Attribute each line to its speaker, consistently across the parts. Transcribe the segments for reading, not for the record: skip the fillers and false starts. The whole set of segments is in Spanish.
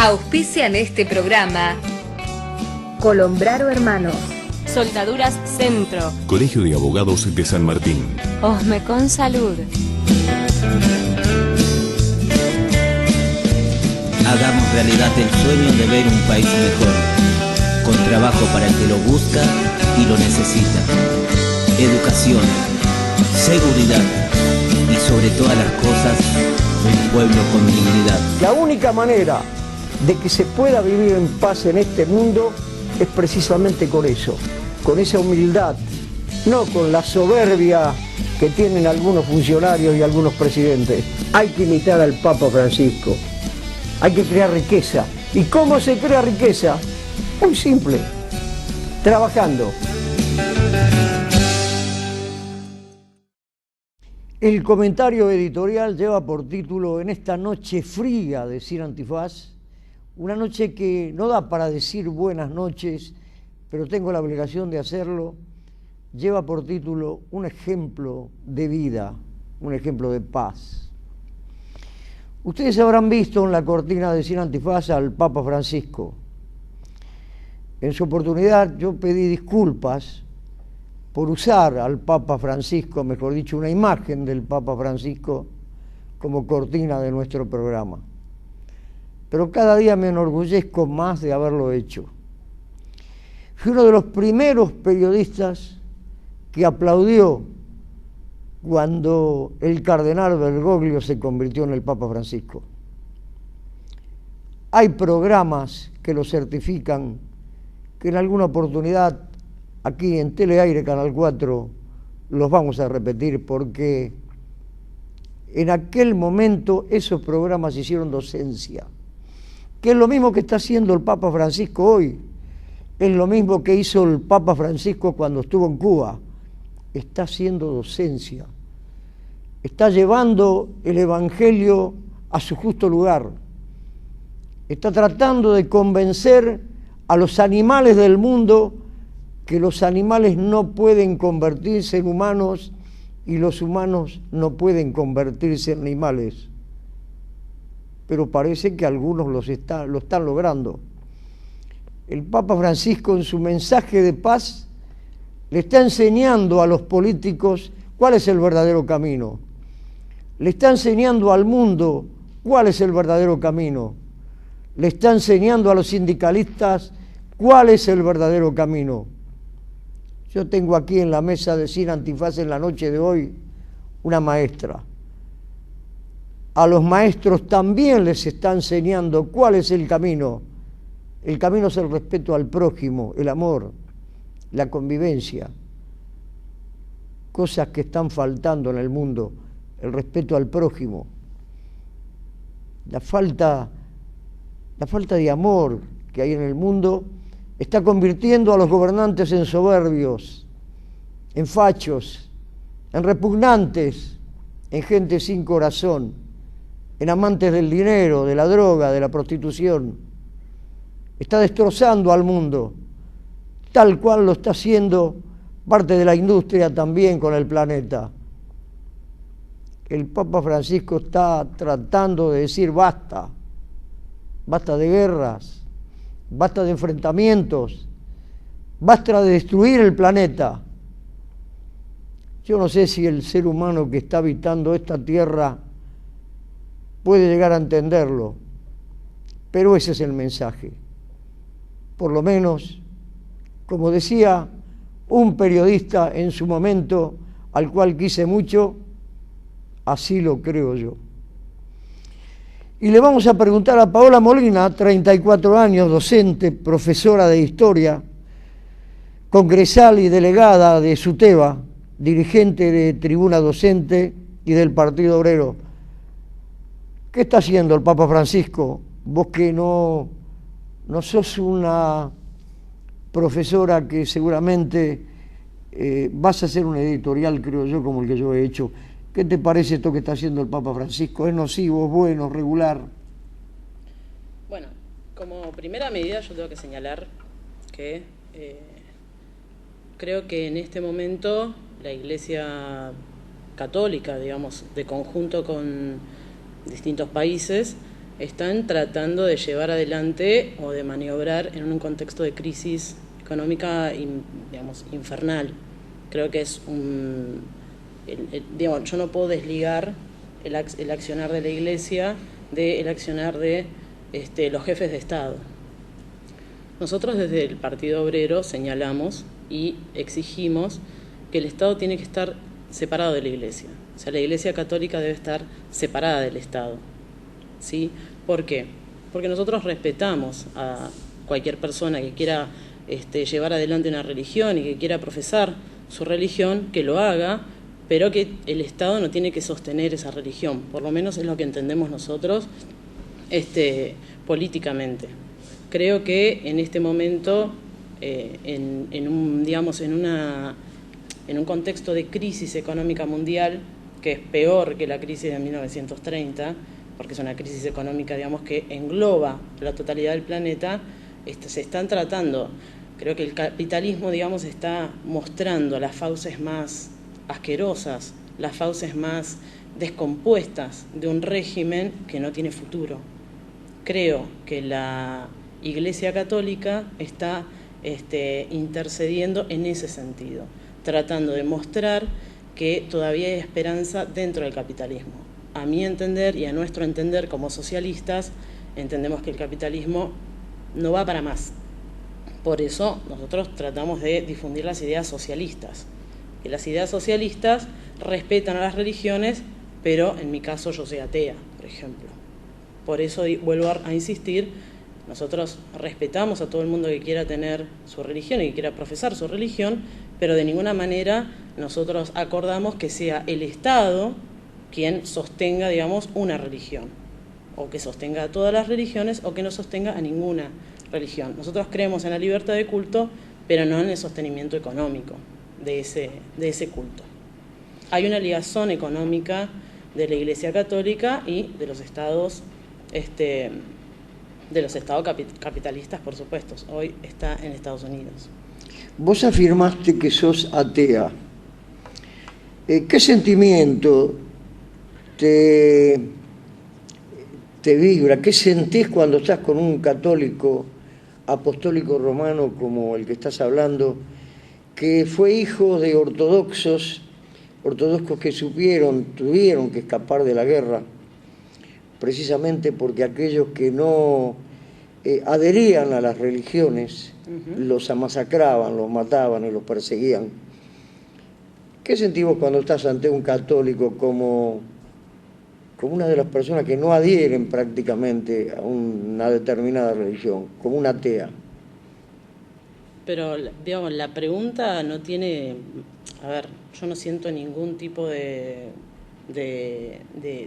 Speaker 1: Auspician este programa
Speaker 2: Colombraro Hermanos,
Speaker 3: Soldaduras Centro,
Speaker 4: Colegio de Abogados de San Martín,
Speaker 3: Osmecon Salud.
Speaker 5: Hagamos realidad el sueño de ver un país mejor, con trabajo para el que lo busca y lo necesita. Educación, seguridad y sobre todas las cosas, un pueblo con dignidad.
Speaker 6: La única manera de que se pueda vivir en paz en este mundo es precisamente con eso, con esa humildad, no con la soberbia que tienen algunos funcionarios y algunos presidentes. Hay que imitar al Papa Francisco, hay que crear riqueza. ¿Y cómo se crea riqueza? Muy simple, trabajando. El comentario editorial lleva por título En esta noche fría de Sin Antifaz, una noche que no da para decir buenas noches, pero tengo la obligación de hacerlo. Lleva por título un ejemplo de vida, un ejemplo de paz. Ustedes habrán visto en la cortina de Sin Antifaz al Papa Francisco. En su oportunidad yo pedí disculpas por usar al Papa Francisco, mejor dicho, una imagen del Papa Francisco como cortina de nuestro programa. Pero cada día me enorgullezco más de haberlo hecho. Fui uno de los primeros periodistas que aplaudió cuando el cardenal Bergoglio se convirtió en el Papa Francisco. Hay programas que lo certifican, que en alguna oportunidad aquí en Teleaire, Canal 4, los vamos a repetir porque en aquel momento esos programas hicieron docencia, que es lo mismo que está haciendo el Papa Francisco hoy, es lo mismo que hizo el Papa Francisco cuando estuvo en Cuba, está haciendo docencia, está llevando el Evangelio a su justo lugar, está tratando de convencer a los animales del mundo que los animales no pueden convertirse en humanos y los humanos no pueden convertirse en animales. Pero parece que algunos lo están logrando. El Papa Francisco en su mensaje de paz le está enseñando a los políticos cuál es el verdadero camino. Le está enseñando al mundo cuál es el verdadero camino. Le está enseñando a los sindicalistas cuál es el verdadero camino. Yo tengo aquí en la mesa de Sin Antifaz en la noche de hoy una maestra. A los maestros también les está enseñando cuál es el camino. El camino es el respeto al prójimo, el amor, la convivencia. Cosas que están faltando en el mundo, el respeto al prójimo. La falta de amor que hay en el mundo está convirtiendo a los gobernantes en soberbios, en fachos, en repugnantes, en gente sin corazón, en amantes del dinero, de la droga, de la prostitución. Está destrozando al mundo, tal cual lo está haciendo parte de la industria también con el planeta. El Papa Francisco está tratando de decir basta, basta de guerras, basta de enfrentamientos, basta de destruir el planeta. Yo no sé si el ser humano que está habitando esta tierra puede llegar a entenderlo, pero ese es el mensaje. Por lo menos, como decía un periodista en su momento, al cual quise mucho, así lo creo yo. Y le vamos a preguntar a Paola Molina, 34 años, docente, profesora de historia, congresal y delegada de SUTEBA, dirigente de Tribuna Docente y del Partido Obrero. ¿Qué está haciendo el Papa Francisco? Vos que no sos una profesora que seguramente vas a hacer un editorial, creo yo, como el que yo he hecho. ¿Qué te parece esto que está haciendo el Papa Francisco? ¿Es nocivo, es bueno, regular?
Speaker 7: Bueno, como primera medida yo tengo que señalar que creo que en este momento la Iglesia Católica, digamos, de conjunto con distintos países, están tratando de llevar adelante o de maniobrar en un contexto de crisis económica, digamos, infernal. Creo que es digamos, yo no puedo desligar el accionar de la Iglesia del accionar de los jefes de Estado. Nosotros desde el Partido Obrero señalamos y exigimos que el Estado tiene que estar separado de la Iglesia. O sea, la Iglesia Católica debe estar separada del Estado. ¿Sí? ¿Por qué? Porque nosotros respetamos a cualquier persona que quiera llevar adelante una religión y que quiera profesar su religión, que lo haga, pero que el Estado no tiene que sostener esa religión. Por lo menos es lo que entendemos nosotros políticamente. Creo que en este momento, en un contexto de crisis económica mundial, que es peor que la crisis de 1930, porque es una crisis económica, digamos, que engloba la totalidad del planeta, se están tratando, creo que el capitalismo, digamos, está mostrando las fauces más asquerosas, las fauces más descompuestas de un régimen que no tiene futuro. Creo que la Iglesia Católica está intercediendo en ese sentido, tratando de mostrar que todavía hay esperanza dentro del capitalismo. A mi entender y a nuestro entender como socialistas, entendemos que el capitalismo no va para más. Por eso nosotros tratamos de difundir las ideas socialistas. Que las ideas socialistas respetan a las religiones, pero en mi caso yo soy atea, por ejemplo. Por eso vuelvo a insistir, nosotros respetamos a todo el mundo que quiera tener su religión y que quiera profesar su religión, pero de ninguna manera nosotros acordamos que sea el Estado quien sostenga, digamos, una religión, o que sostenga a todas las religiones, o que no sostenga a ninguna religión. Nosotros creemos en la libertad de culto, pero no en el sostenimiento económico de ese culto. Hay una ligazón económica de la Iglesia Católica y de los estados capitalistas, por supuesto. Hoy está en Estados Unidos.
Speaker 6: Vos afirmaste que sos atea. ¿Qué sentimiento te vibra? ¿Qué sentís cuando estás con un católico apostólico romano como el que estás hablando, que fue hijo de ortodoxos que tuvieron que escapar de la guerra, precisamente porque aquellos que no adherían a las religiones los masacraban, los mataban y los perseguían? ¿Qué sentimos cuando estás ante un católico como una de las personas que no adhieren prácticamente a una determinada religión, como una atea?
Speaker 7: Pero, digamos, la pregunta no tiene... A ver, yo no siento ningún tipo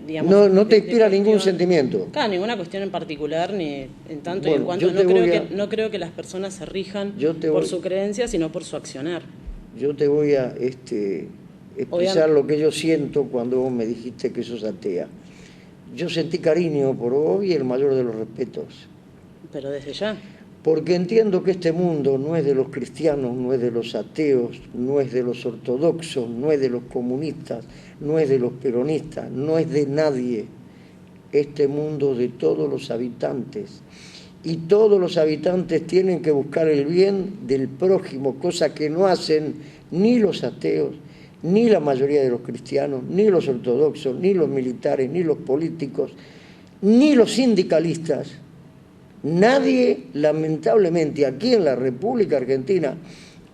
Speaker 7: digamos... No te inspira ningún sentimiento. Claro, ninguna cuestión en particular, ni en tanto y en cuanto... No creo que las personas se rijan por su creencia, sino por su accionar. Yo te voy a expresar lo que yo siento cuando vos me dijiste que sos atea. Yo sentí cariño por vos y el mayor de los respetos. Pero desde ya. Porque entiendo que este mundo no es de los cristianos, no es de los ateos, no es de los ortodoxos, no es de los comunistas, no es de los peronistas, no es de nadie. Este mundo de todos los habitantes. Y todos los habitantes tienen que buscar el bien del prójimo, cosa que no hacen ni los ateos, ni la mayoría de los cristianos, ni los ortodoxos, ni los militares, ni los políticos, ni los sindicalistas. Nadie, lamentablemente, aquí en la República Argentina,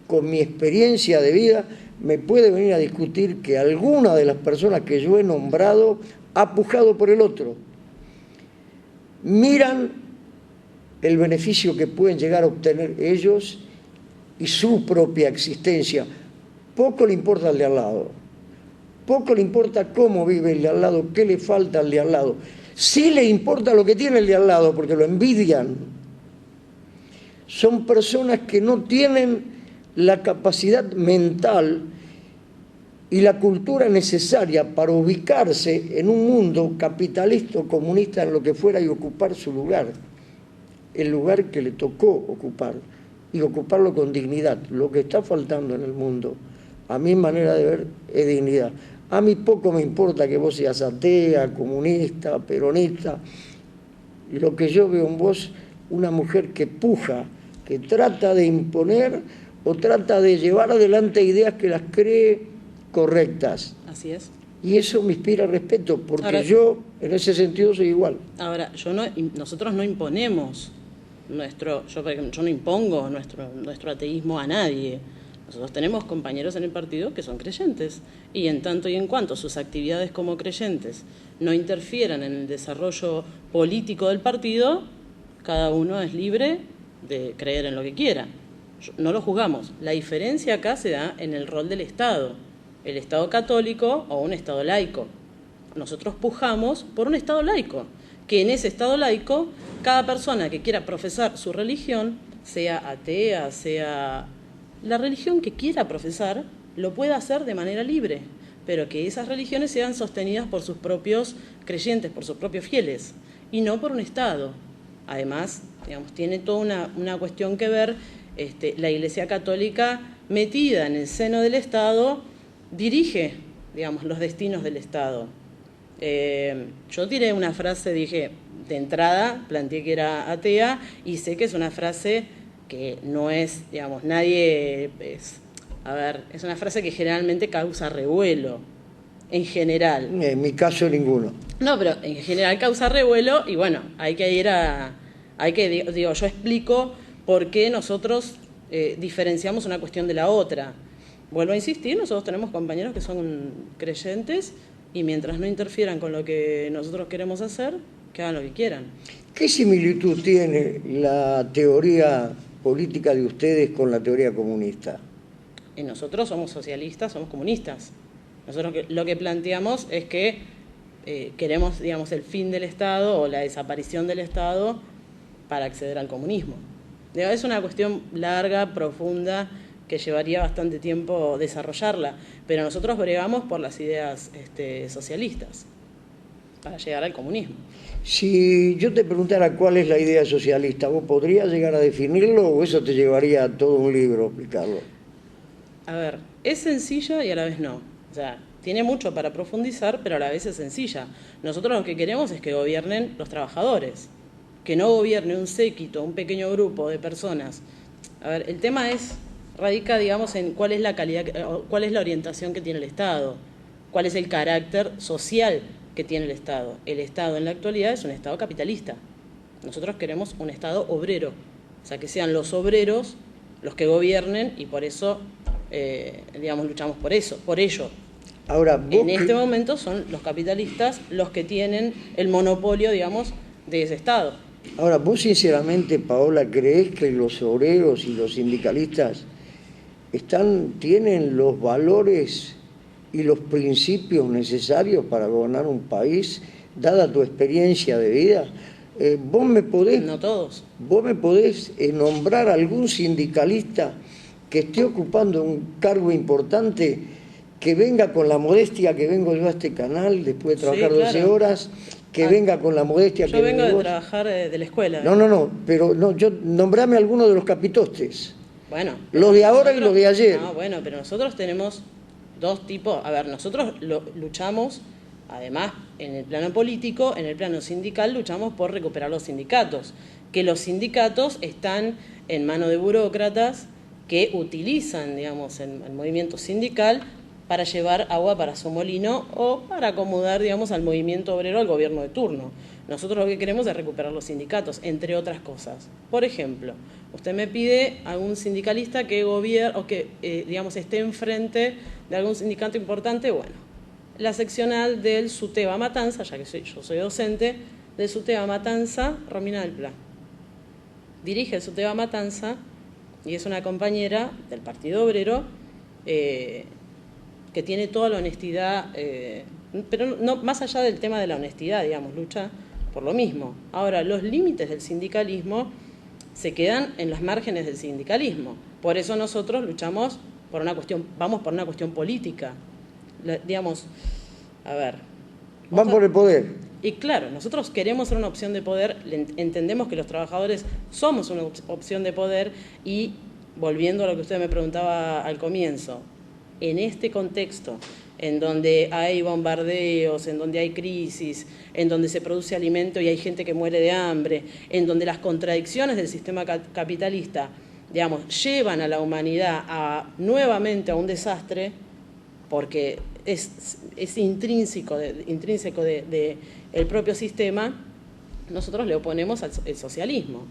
Speaker 7: con mi experiencia de vida, me puede venir a discutir que alguna de las personas que yo he nombrado ha pujado por el otro. Miran el beneficio que pueden llegar a obtener ellos y su propia existencia. Poco le importa al de al lado, poco le importa cómo vive el de al lado, qué le falta al de al lado. Sí le importa lo que tiene el de al lado, porque lo envidian. Son personas que no tienen la capacidad mental y la cultura necesaria para ubicarse en un mundo capitalista o comunista, en lo que fuera, y ocupar su lugar, el lugar que le tocó ocupar, y ocuparlo con dignidad. Lo que está faltando en el mundo, a mi manera de ver, es dignidad. A mí poco me importa que vos seas atea, comunista, peronista.
Speaker 6: lo que yo veo en vos, una mujer que puja, que trata de imponer o trata de llevar adelante ideas que las cree correctas.
Speaker 7: Así es.
Speaker 6: Y eso me inspira respeto, porque
Speaker 7: ahora,
Speaker 6: yo en ese sentido soy igual.
Speaker 7: Ahora, nosotros no imponemos yo no impongo nuestro ateísmo a nadie. Nosotros tenemos compañeros en el partido que son creyentes, y en tanto y en cuanto sus actividades como creyentes no interfieran en el desarrollo político del partido, cada uno es libre de creer en lo que quiera. No lo juzgamos. La diferencia acá se da en el rol del Estado, el Estado católico o un Estado laico. Nosotros pujamos por un Estado laico, que en ese Estado laico cada persona que quiera profesar su religión, sea atea, sea la religión que quiera profesar, lo pueda hacer de manera libre, pero que esas religiones sean sostenidas por sus propios creyentes, por sus propios fieles, y no por un Estado. Además, digamos, tiene toda una cuestión que ver, la Iglesia Católica, metida en el seno del Estado, dirige, digamos, los destinos del Estado. Yo tiré una frase, dije, de entrada, planteé que era atea, y sé que es una frase que no es, digamos, es una frase que generalmente causa revuelo, en general.
Speaker 6: En mi caso ninguno.
Speaker 7: No, pero en general causa revuelo, y bueno, yo explico por qué nosotros diferenciamos una cuestión de la otra. Vuelvo a insistir, nosotros tenemos compañeros que son creyentes, y mientras no interfieran con lo que nosotros queremos hacer, que hagan lo que quieran.
Speaker 6: ¿Qué similitud tiene la teoría política de ustedes con la teoría comunista?
Speaker 7: Y nosotros somos socialistas, somos comunistas. Nosotros lo que planteamos es que queremos, digamos, el fin del Estado o la desaparición del Estado para acceder al comunismo. Es una cuestión larga, profunda, que llevaría bastante tiempo desarrollarla, pero nosotros bregamos por las ideas socialistas para llegar al comunismo.
Speaker 6: Si yo te preguntara cuál es la idea socialista, ¿vos podrías llegar a definirlo o eso te llevaría a todo un libro explicarlo?
Speaker 7: A ver, es sencilla y a la vez no. O sea, tiene mucho para profundizar, pero a la vez es sencilla. Nosotros lo que queremos es que gobiernen los trabajadores, que no gobierne un séquito, un pequeño grupo de personas. A ver, el tema radica, digamos, en cuál es la calidad, cuál es la orientación que tiene el Estado, cuál es el carácter social que tiene el Estado. El Estado en la actualidad es un Estado capitalista. Nosotros queremos un Estado obrero, o sea, que sean los obreros los que gobiernen, y por eso, digamos, luchamos por ello.
Speaker 6: Ahora,
Speaker 7: en este momento son los capitalistas los que tienen el monopolio, digamos, de ese Estado.
Speaker 6: Ahora, vos sinceramente, Paola, ¿creés que los obreros y los sindicalistas tienen los valores y los principios necesarios para gobernar un país, dada tu experiencia de vida? ¿Vos me podés...
Speaker 7: No todos.
Speaker 6: ¿Vos me podés nombrar algún sindicalista que esté ocupando un cargo importante, que venga con la modestia que vengo yo a este canal, después de trabajar 12 horas, que venga con la modestia que vengo
Speaker 7: de trabajar de la escuela.
Speaker 6: Pero nombrame alguno de los capitostes.
Speaker 7: Bueno.
Speaker 6: Los de ahora y los de ayer.
Speaker 7: No, bueno, pero nosotros tenemos dos tipos. A ver, nosotros luchamos, además, en el plano político, en el plano sindical, luchamos por recuperar los sindicatos. Que los sindicatos están en manos de burócratas que utilizan, digamos, el movimiento sindical para llevar agua para su molino o para acomodar, digamos, al movimiento obrero, al gobierno de turno. Nosotros lo que queremos es recuperar los sindicatos, entre otras cosas. Por ejemplo, usted me pide a un sindicalista que gobierne o que, digamos, esté enfrente de algún sindicato importante. Bueno, la seccional del SUTEBA Matanza, ya que yo soy docente, del SUTEBA Matanza, Romina del Pla. Dirige el SUTEBA Matanza y es una compañera del Partido Obrero que tiene toda la honestidad, pero no más allá del tema de la honestidad, digamos, lucha por lo mismo. Ahora, los límites del sindicalismo se quedan en los márgenes del sindicalismo. Por eso nosotros luchamos vamos por una cuestión política. Digamos, a ver.
Speaker 6: Van por el poder.
Speaker 7: Y claro, nosotros queremos ser una opción de poder, entendemos que los trabajadores somos una opción de poder y, volviendo a lo que usted me preguntaba al comienzo, en este contexto, en donde hay bombardeos, en donde hay crisis, en donde se produce alimento y hay gente que muere de hambre, en donde las contradicciones del sistema capitalista, digamos, llevan a la humanidad nuevamente a un desastre, porque es intrínseco del propio sistema, nosotros le oponemos al socialismo,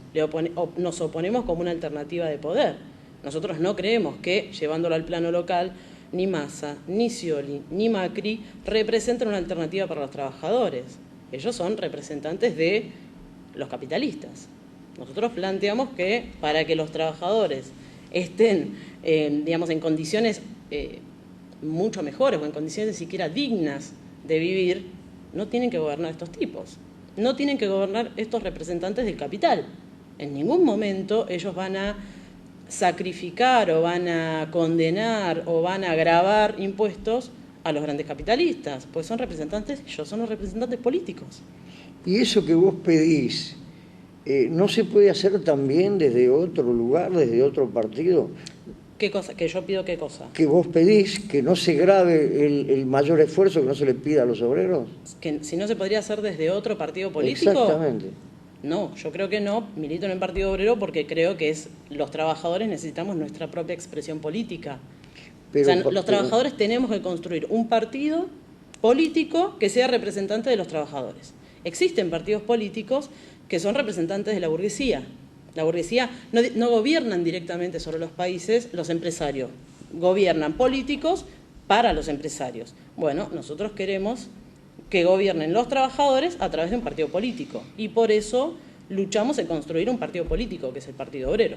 Speaker 7: nos oponemos como una alternativa de poder. Nosotros no creemos que, llevándolo al plano local, ni Massa, ni Scioli, ni Macri representan una alternativa para los trabajadores. Ellos son representantes de los capitalistas. Nosotros planteamos que para que los trabajadores estén, digamos, en condiciones mucho mejores o en condiciones siquiera dignas de vivir, no tienen que gobernar estos tipos. No tienen que gobernar estos representantes del capital. En ningún momento ellos van a sacrificar o van a condenar o van a agravar impuestos a los grandes capitalistas, pues son representantes, ellos son los representantes políticos.
Speaker 6: Y eso que vos pedís, ¿no se puede hacer también desde otro lugar, desde otro partido?
Speaker 7: ¿Qué cosa? ¿Que yo pido qué cosa?
Speaker 6: Que vos pedís que no se grave el mayor esfuerzo que no se le pida a los obreros.
Speaker 7: ¿Que si no se podría hacer desde otro partido político?
Speaker 6: Exactamente.
Speaker 7: No, yo creo que no. Milito en el Partido Obrero porque creo que los trabajadores necesitamos nuestra propia expresión política. Pero, los trabajadores tenemos que construir un partido político que sea representante de los trabajadores. Existen partidos políticos que son representantes de la burguesía. La burguesía no gobiernan directamente sobre los países los empresarios, gobiernan políticos para los empresarios. Bueno, nosotros queremos que gobiernen los trabajadores a través de un partido político y por eso luchamos en construir un partido político, que es el Partido Obrero.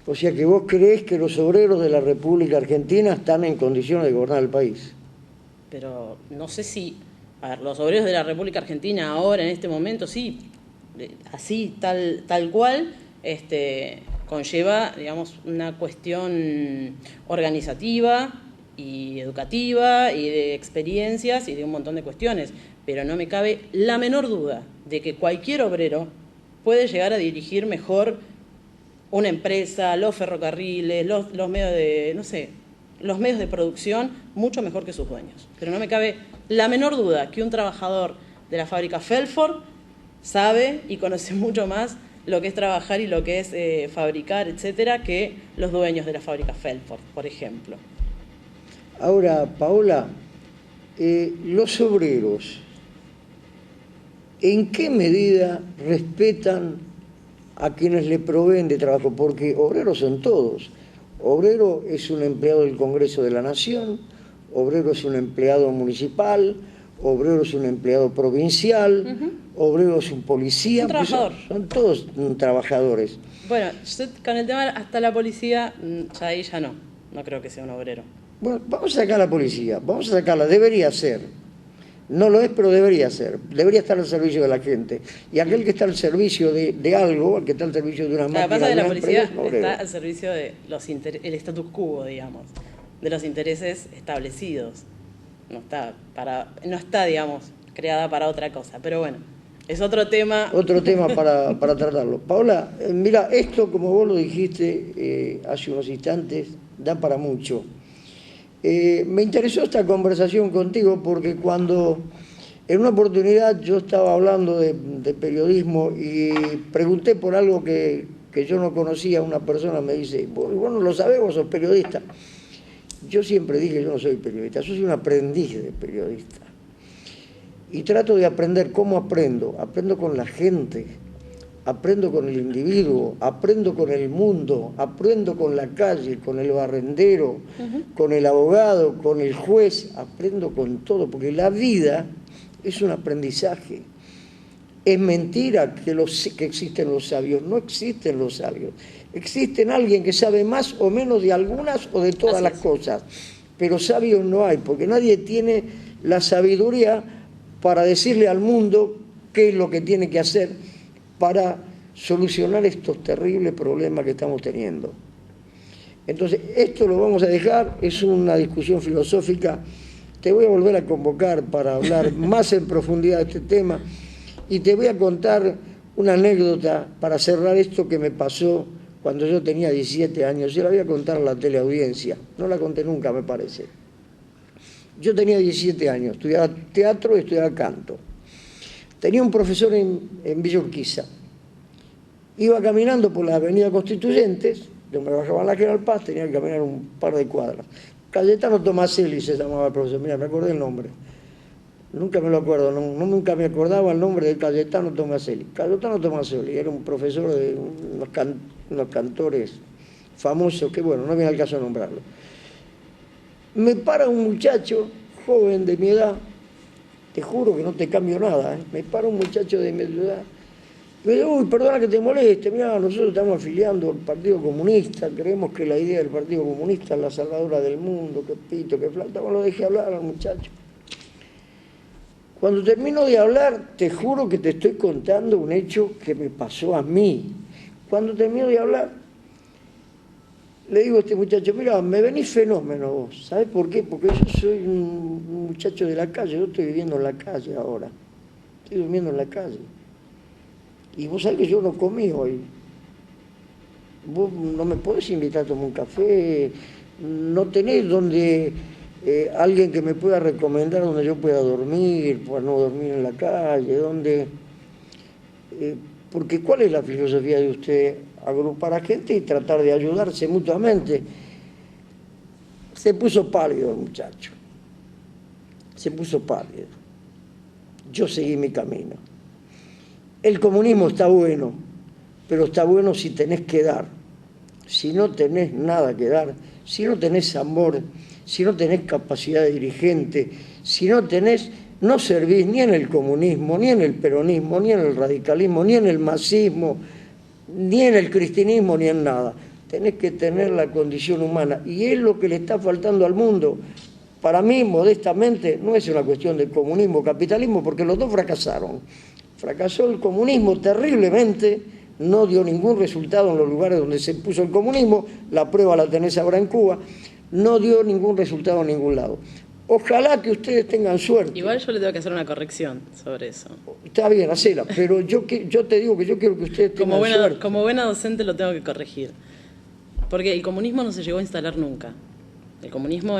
Speaker 6: O sea que vos creés que los obreros de la República Argentina están en condiciones de gobernar el país.
Speaker 7: Pero no sé si, a ver, los obreros de la República Argentina ahora, en este momento, sí, así, tal cual, conlleva, digamos, una cuestión organizativa y educativa y de experiencias y de un montón de cuestiones, pero no me cabe la menor duda de que cualquier obrero puede llegar a dirigir mejor una empresa, los ferrocarriles, los medios de, no sé, los medios de producción mucho mejor que sus dueños. Pero no me cabe la menor duda que un trabajador de la fábrica Felford sabe y conoce mucho más lo que es trabajar y lo que es fabricar, etcétera, que los dueños de la fábrica Felford, por ejemplo.
Speaker 6: Ahora, Paola, los obreros, ¿en qué medida respetan a quienes le proveen de trabajo? Porque obreros son todos. Obrero es un empleado del Congreso de la Nación, obrero es un empleado municipal, obrero es un empleado provincial, obrero es un policía.
Speaker 7: Un trabajador.
Speaker 6: Son todos trabajadores.
Speaker 7: Bueno, yo con el tema hasta la policía, ya ahí ya no creo que sea un obrero.
Speaker 6: Bueno, vamos a sacar a la policía, vamos a sacarla, debería ser. No lo es, pero debería ser. Debería estar al servicio de la gente. Y aquel que está al servicio de algo, el que está al servicio de una máquina...
Speaker 7: Lo que pasa es que la policía
Speaker 6: empresa,
Speaker 7: está al servicio de el status quo, digamos, de los intereses establecidos. No está, digamos, creada para otra cosa. Pero bueno, es otro tema.
Speaker 6: Otro tema para tratarlo. Paola, mira, esto, como vos lo dijiste hace unos instantes, da para mucho. Me interesó esta conversación contigo porque cuando en una oportunidad yo estaba hablando de periodismo y pregunté por algo que yo no conocía, una persona me dice, vos no lo sabés, vos sos periodista. Yo siempre dije, yo no soy periodista, yo soy un aprendiz de periodista. Y trato de aprender. ¿Cómo aprendo? Aprendo con la gente, aprendo con el individuo, aprendo con el mundo, aprendo con la calle, con el barrendero, con el abogado, con el juez, aprendo con todo, porque la vida es un aprendizaje. Es mentira que existen los sabios, no existen los sabios. Existen alguien que sabe más o menos de algunas o de todas las cosas, pero sabios no hay, porque nadie tiene la sabiduría para decirle al mundo qué es lo que tiene que hacer para solucionar estos terribles problemas que estamos teniendo. Entonces, esto lo vamos a dejar, es una discusión filosófica. Te voy a volver a convocar para hablar más en profundidad de este tema y te voy a contar una anécdota para cerrar esto que me pasó cuando yo tenía 17 años. Yo la voy a contar a la teleaudiencia, no la conté nunca, me parece. Yo tenía 17 años, estudiaba teatro y estudiaba canto. Tenía un profesor en Villa Urquiza. Iba caminando por la avenida Constituyentes, yo me bajaba en la General Paz, tenía que caminar un par de cuadras. Cayetano Tomaselli se llamaba el profesor, mira, me acordé el nombre. Nunca me lo acuerdo, nunca me acordaba el nombre de Cayetano Tomaselli. Cayetano Tomaselli era un profesor de unos cantores famosos, que bueno, no viene al caso de nombrarlo. Me para un muchacho joven de mi edad, te juro que no te cambio nada, me para un muchacho de mi edad, me dice, uy, perdona que te moleste, mira, nosotros estamos afiliando al Partido Comunista, creemos que la idea del Partido Comunista es la salvadora del mundo, que pito, que flauta, bueno, lo dejé hablar al muchacho. Cuando termino de hablar, te juro que te estoy contando un hecho que me pasó a mí. Cuando termino de hablar, le digo a este muchacho, mira, me venís fenómeno vos, ¿sabés por qué? Porque yo soy un muchacho de la calle, yo estoy viviendo en la calle ahora, estoy durmiendo en la calle. Y vos sabés que yo no comí hoy. Vos no me podés invitar a tomar un café, no tenés donde alguien que me pueda recomendar donde yo pueda dormir, para no dormir en la calle, donde... porque ¿cuál es la filosofía de usted? Agrupar a gente y tratar de ayudarse mutuamente. Se puso pálido el muchacho, se puso pálido. Yo seguí mi camino. El comunismo está bueno, pero está bueno si tenés que dar. Si no tenés nada que dar, si no tenés amor, si no tenés capacidad de dirigente, si no tenés, no servís ni en el comunismo, ni en el peronismo, ni en el radicalismo, ni en el masismo, ni en el cristianismo, ni en nada. Tenés que tener la condición humana. Y es lo que le está faltando al mundo. Para mí, modestamente, no es una cuestión de comunismo o capitalismo, porque los dos fracasaron. Fracasó el comunismo terriblemente, no dio ningún resultado en los lugares donde se puso el comunismo, la prueba la tenés ahora en Cuba, no dio ningún resultado en ningún lado. Ojalá que ustedes tengan suerte.
Speaker 7: Igual yo le tengo que hacer una corrección sobre eso.
Speaker 6: Está bien, hacela, pero yo te digo que yo quiero que ustedes tengan suerte.
Speaker 7: Como buena docente lo tengo que corregir. Porque el comunismo no se llegó a instalar nunca. El comunismo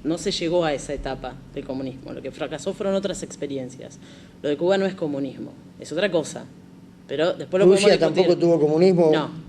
Speaker 7: no se llegó a esa etapa del comunismo. Lo que fracasó fueron otras experiencias. Lo de Cuba no es comunismo, es otra cosa. Pero después lo
Speaker 6: Rusia tampoco tuvo comunismo.
Speaker 7: No.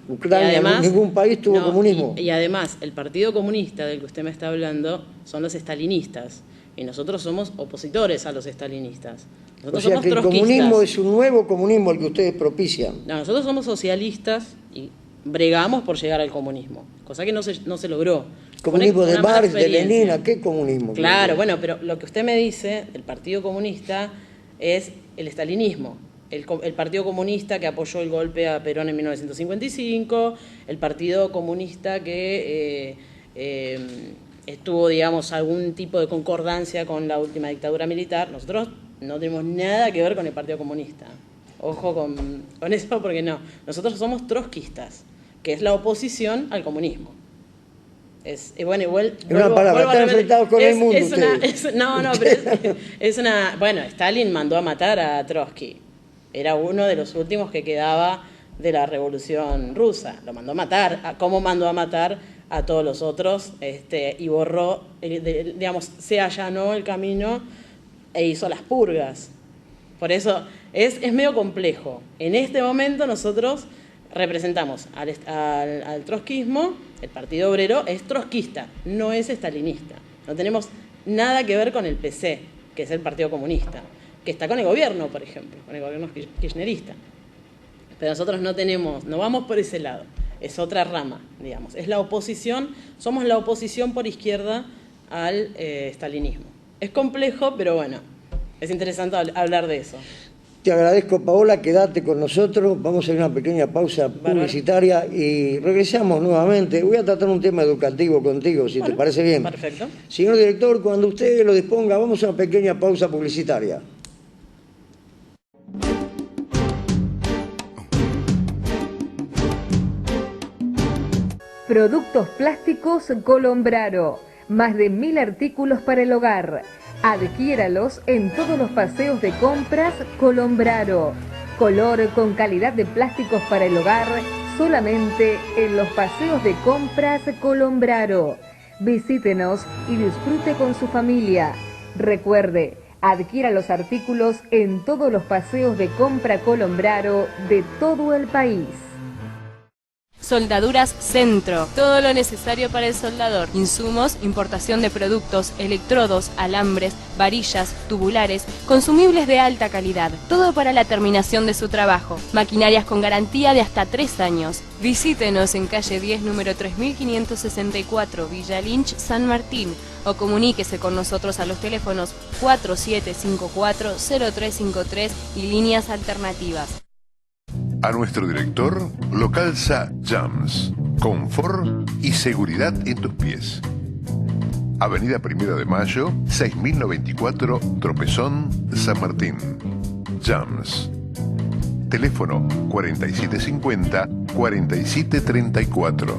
Speaker 6: Ucrania, además, ningún país tuvo comunismo.
Speaker 7: Y además, el Partido Comunista del que usted me está hablando son los estalinistas. Y nosotros somos opositores a los estalinistas. Nosotros somos
Speaker 6: que el comunismo es un nuevo comunismo el que ustedes propician.
Speaker 7: No, nosotros somos socialistas y bregamos por llegar al comunismo, cosa que no se logró.
Speaker 6: Comunismo de Marx, de Lenin, ¿a qué comunismo?
Speaker 7: Claro, bueno, pero lo que usted me dice del Partido Comunista es el estalinismo. El Partido Comunista que apoyó el golpe a Perón en 1955, el Partido Comunista que tuvo, digamos, algún tipo de concordancia con la última dictadura militar. Nosotros no tenemos nada que ver con el Partido Comunista. Ojo con eso, porque no. Nosotros somos trotskistas, que es la oposición al comunismo. Bueno, igual...
Speaker 6: Es una palabra, están enfrentados con el mundo
Speaker 7: Bueno, Stalin mandó a matar a Trotsky. Era uno de los últimos que quedaba de la Revolución Rusa. Lo mandó a matar. ¿Cómo mandó a matar a todos los otros? Y borró, digamos, se allanó el camino e hizo las purgas. Por eso es medio complejo. En este momento nosotros representamos al trotskismo. El Partido Obrero es trotskista, no es estalinista. No tenemos nada que ver con el PC, que es el Partido Comunista, que está con el gobierno, por ejemplo, con el gobierno kirchnerista. Pero nosotros no vamos por ese lado, es otra rama, digamos. Es la oposición, somos la oposición por izquierda al estalinismo. Es complejo, pero bueno, es interesante hablar de eso.
Speaker 6: Te agradezco, Paola, quédate con nosotros, vamos a hacer una pequeña pausa publicitaria y regresamos nuevamente. Voy a tratar un tema educativo contigo, si te parece bien.
Speaker 7: Perfecto.
Speaker 6: Señor director, cuando usted lo disponga, vamos a una pequeña pausa publicitaria.
Speaker 2: Productos plásticos Colombraro. Más de 1000 artículos para el hogar. Adquiéralos en todos los paseos de compras Colombraro. Color con calidad de plásticos para el hogar solamente en los paseos de compras Colombraro. Visítenos y disfrute con su familia. Recuerde, adquiera los artículos en todos los paseos de compra Colombraro de todo el país.
Speaker 3: Soldaduras Centro. Todo lo necesario para el soldador. Insumos, importación de productos, electrodos, alambres, varillas, tubulares, consumibles de alta calidad. Todo para la terminación de su trabajo. Maquinarias con garantía de hasta 3 años. Visítenos en calle 10, número 3564, Villa Lynch, San Martín. O comuníquese con nosotros a los teléfonos 4754-0353 y líneas alternativas.
Speaker 8: A nuestro director lo calza Jams, confort y seguridad en tus pies. Avenida 1 de Mayo, 6094, Tropezón, San Martín. Jams. Teléfono 4750-4734.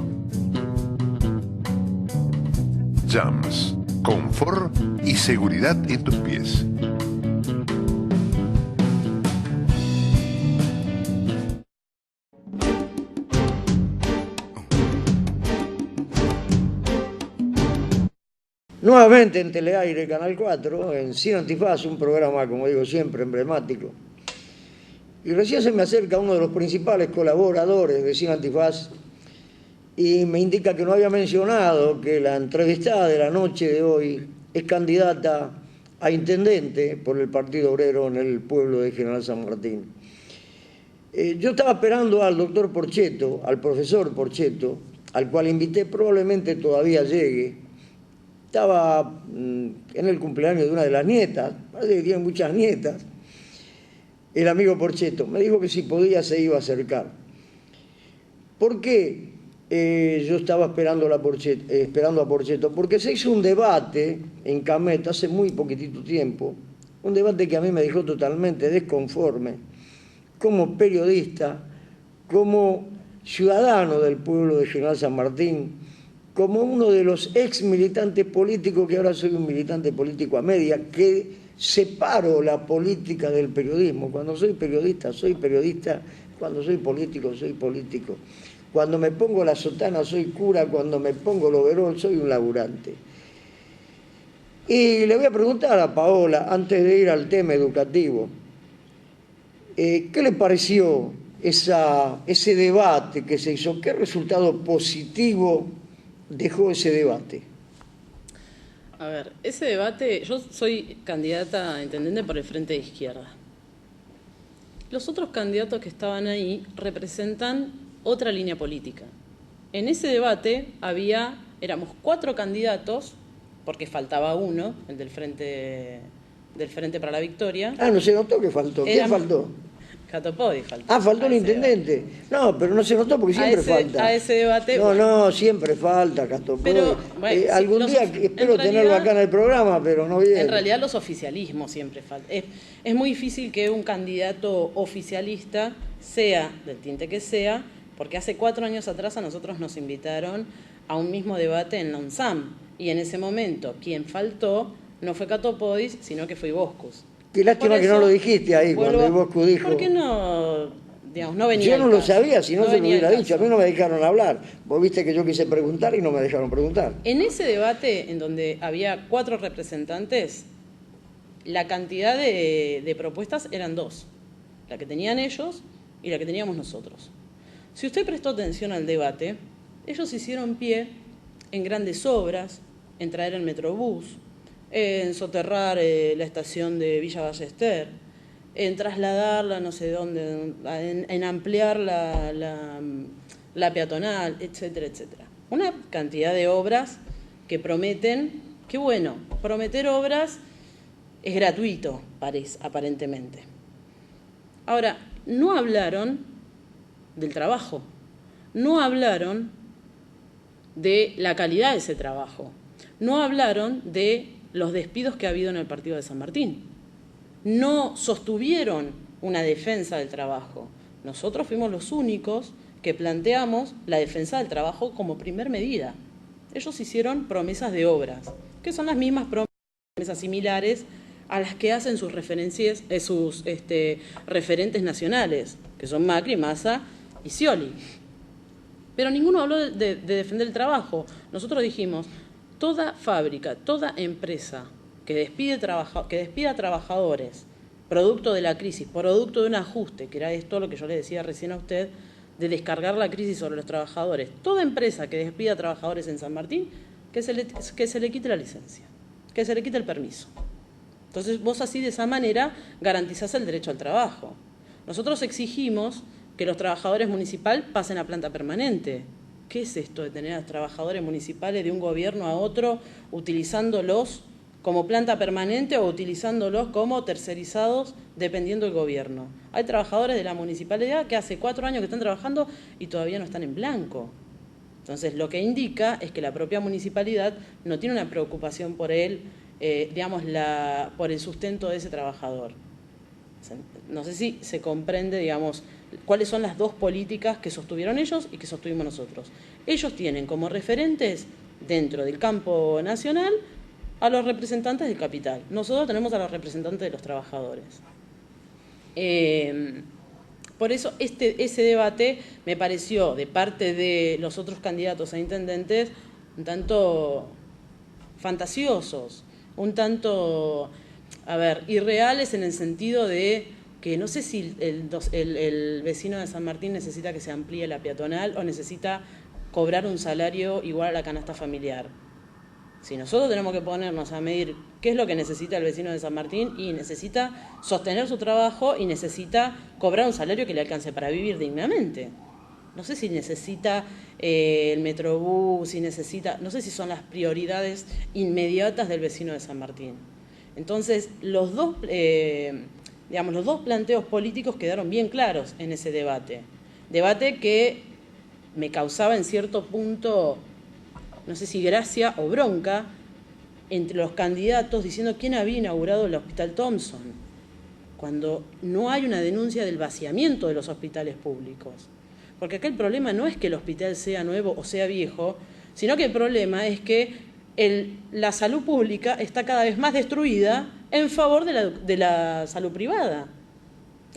Speaker 8: Jams, confort y seguridad en tus pies.
Speaker 6: Nuevamente en Teleaire, Canal 4, en Sin Antifaz, un programa, como digo siempre, emblemático. Y recién se me acerca uno de los principales colaboradores de Sin Antifaz y me indica que no había mencionado que la entrevistada de la noche de hoy es candidata a intendente por el Partido Obrero en el pueblo de General San Martín. Yo estaba esperando al doctor Porchetto, al profesor Porchetto, al cual invité, probablemente todavía llegue. Estaba en el cumpleaños de una de las nietas, parece que tiene muchas nietas, el amigo Porchetto. Me dijo que si podía se iba a acercar. ¿Por qué yo estaba esperando a Porchetto? Porque se hizo un debate en Camet hace muy poquitito tiempo, un debate que a mí me dejó totalmente desconforme, como periodista, como ciudadano del pueblo de General San Martín, como uno de los ex militantes políticos, que ahora soy un militante político a media, que separo la política del periodismo. Cuando soy periodista, cuando soy político, soy político. Cuando me pongo la sotana, soy cura, cuando me pongo el overol, soy un laburante. Y le voy a preguntar a Paola, antes de ir al tema educativo, ¿qué le pareció ese debate que se hizo? ¿Qué resultado positivo dejó ese debate?
Speaker 7: A ver, ese debate, yo soy candidata a intendente por el Frente de Izquierda. Los otros candidatos que estaban ahí representan otra línea política. En ese debate éramos 4 candidatos, porque faltaba uno, el del Frente para la Victoria.
Speaker 6: Ah, no se notó que faltó. ¿Quién faltó?
Speaker 7: Catopodi faltó.
Speaker 6: Ah, faltó el intendente. Debate. No, pero no se notó porque siempre falta.
Speaker 7: A ese debate...
Speaker 6: No, siempre falta Catopodi. Pero, algún día espero tenerlo acá en el programa, pero no viene.
Speaker 7: En realidad los oficialismos siempre faltan. Es muy difícil que un candidato oficialista sea del tinte que sea, porque hace 4 años atrás a nosotros nos invitaron a un mismo debate en la UNSAM. Y en ese momento quien faltó no fue Catopodis, sino que fue Boscus.
Speaker 6: Qué lástima que no lo dijiste ahí cuando Bosco dijo.
Speaker 7: ¿Por qué no? Digamos, no venía.
Speaker 6: Yo no lo sabía, si no se lo hubiera dicho. A mí no me dejaron hablar. Vos viste que yo quise preguntar y no me dejaron preguntar.
Speaker 7: En ese debate, en donde había 4 representantes, la cantidad de propuestas eran 2. La que tenían ellos y la que teníamos nosotros. Si usted prestó atención al debate, ellos hicieron pie en grandes obras, en traer el Metrobús, en soterrar la estación de Villa Ballester, en trasladarla no sé dónde, en ampliar la peatonal, etcétera, etcétera. Una cantidad de obras que prometen, que bueno, prometer obras es gratuito, aparentemente. Ahora, no hablaron del trabajo, no hablaron de la calidad de ese trabajo, no hablaron de los despidos que ha habido en el partido de San Martín. No sostuvieron una defensa del trabajo. Nosotros fuimos los únicos que planteamos la defensa del trabajo como primer medida. Ellos hicieron promesas de obras, que son las mismas promesas similares a las que hacen sus referentes nacionales, que son Macri, Massa y Scioli. Pero ninguno habló de defender el trabajo. Nosotros dijimos, toda fábrica, toda empresa que despida trabajadores, producto de la crisis, producto de un ajuste, que era esto lo que yo le decía recién a usted, de descargar la crisis sobre los trabajadores, toda empresa que despida trabajadores en San Martín, que se le quite la licencia, que se le quite el permiso. Entonces vos así de esa manera garantizás el derecho al trabajo. Nosotros exigimos que los trabajadores municipales pasen a planta permanente. ¿Qué es esto de tener a trabajadores municipales de un gobierno a otro utilizándolos como planta permanente o utilizándolos como tercerizados dependiendo del gobierno? Hay trabajadores de la municipalidad que hace 4 años que están trabajando y todavía no están en blanco. Entonces, lo que indica es que la propia municipalidad no tiene una preocupación por él, por el sustento de ese trabajador. No sé si se comprende, digamos, cuáles son las dos políticas que sostuvieron ellos y que sostuvimos nosotros. Ellos tienen como referentes dentro del campo nacional a los representantes del capital. Nosotros tenemos a los representantes de los trabajadores. Por eso ese debate me pareció, de parte de los otros candidatos a intendentes, un tanto fantasiosos, un tanto, irreales en el sentido de que no sé si el vecino de San Martín necesita que se amplíe la peatonal o necesita cobrar un salario igual a la canasta familiar. Si nosotros tenemos que ponernos a medir qué es lo que necesita el vecino de San Martín, y necesita sostener su trabajo y necesita cobrar un salario que le alcance para vivir dignamente. No sé si necesita el Metrobús, no sé si son las prioridades inmediatas del vecino de San Martín. Entonces, los dos planteos políticos quedaron bien claros en ese debate. Debate que me causaba en cierto punto, no sé si gracia o bronca, entre los candidatos diciendo quién había inaugurado el Hospital Thompson, cuando no hay una denuncia del vaciamiento de los hospitales públicos. Porque acá el problema no es que el hospital sea nuevo o sea viejo, sino que el problema es que la salud pública está cada vez más destruida en favor de la salud privada.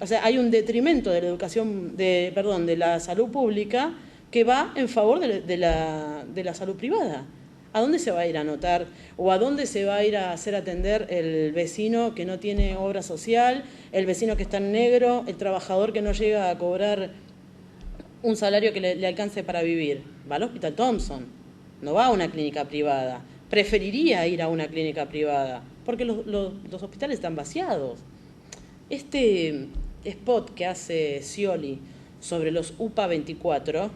Speaker 7: O sea, hay un detrimento de la de la salud pública que va en favor de la salud privada. ¿A dónde se va a ir a anotar o a dónde se va a ir a hacer atender el vecino que no tiene obra social, el vecino que está en negro, el trabajador que no llega a cobrar un salario que le alcance para vivir? Va al Hospital Thompson, no va a una clínica privada. Preferiría ir a una clínica privada porque los hospitales están vaciados. Este spot que hace Scioli sobre los UPA 24,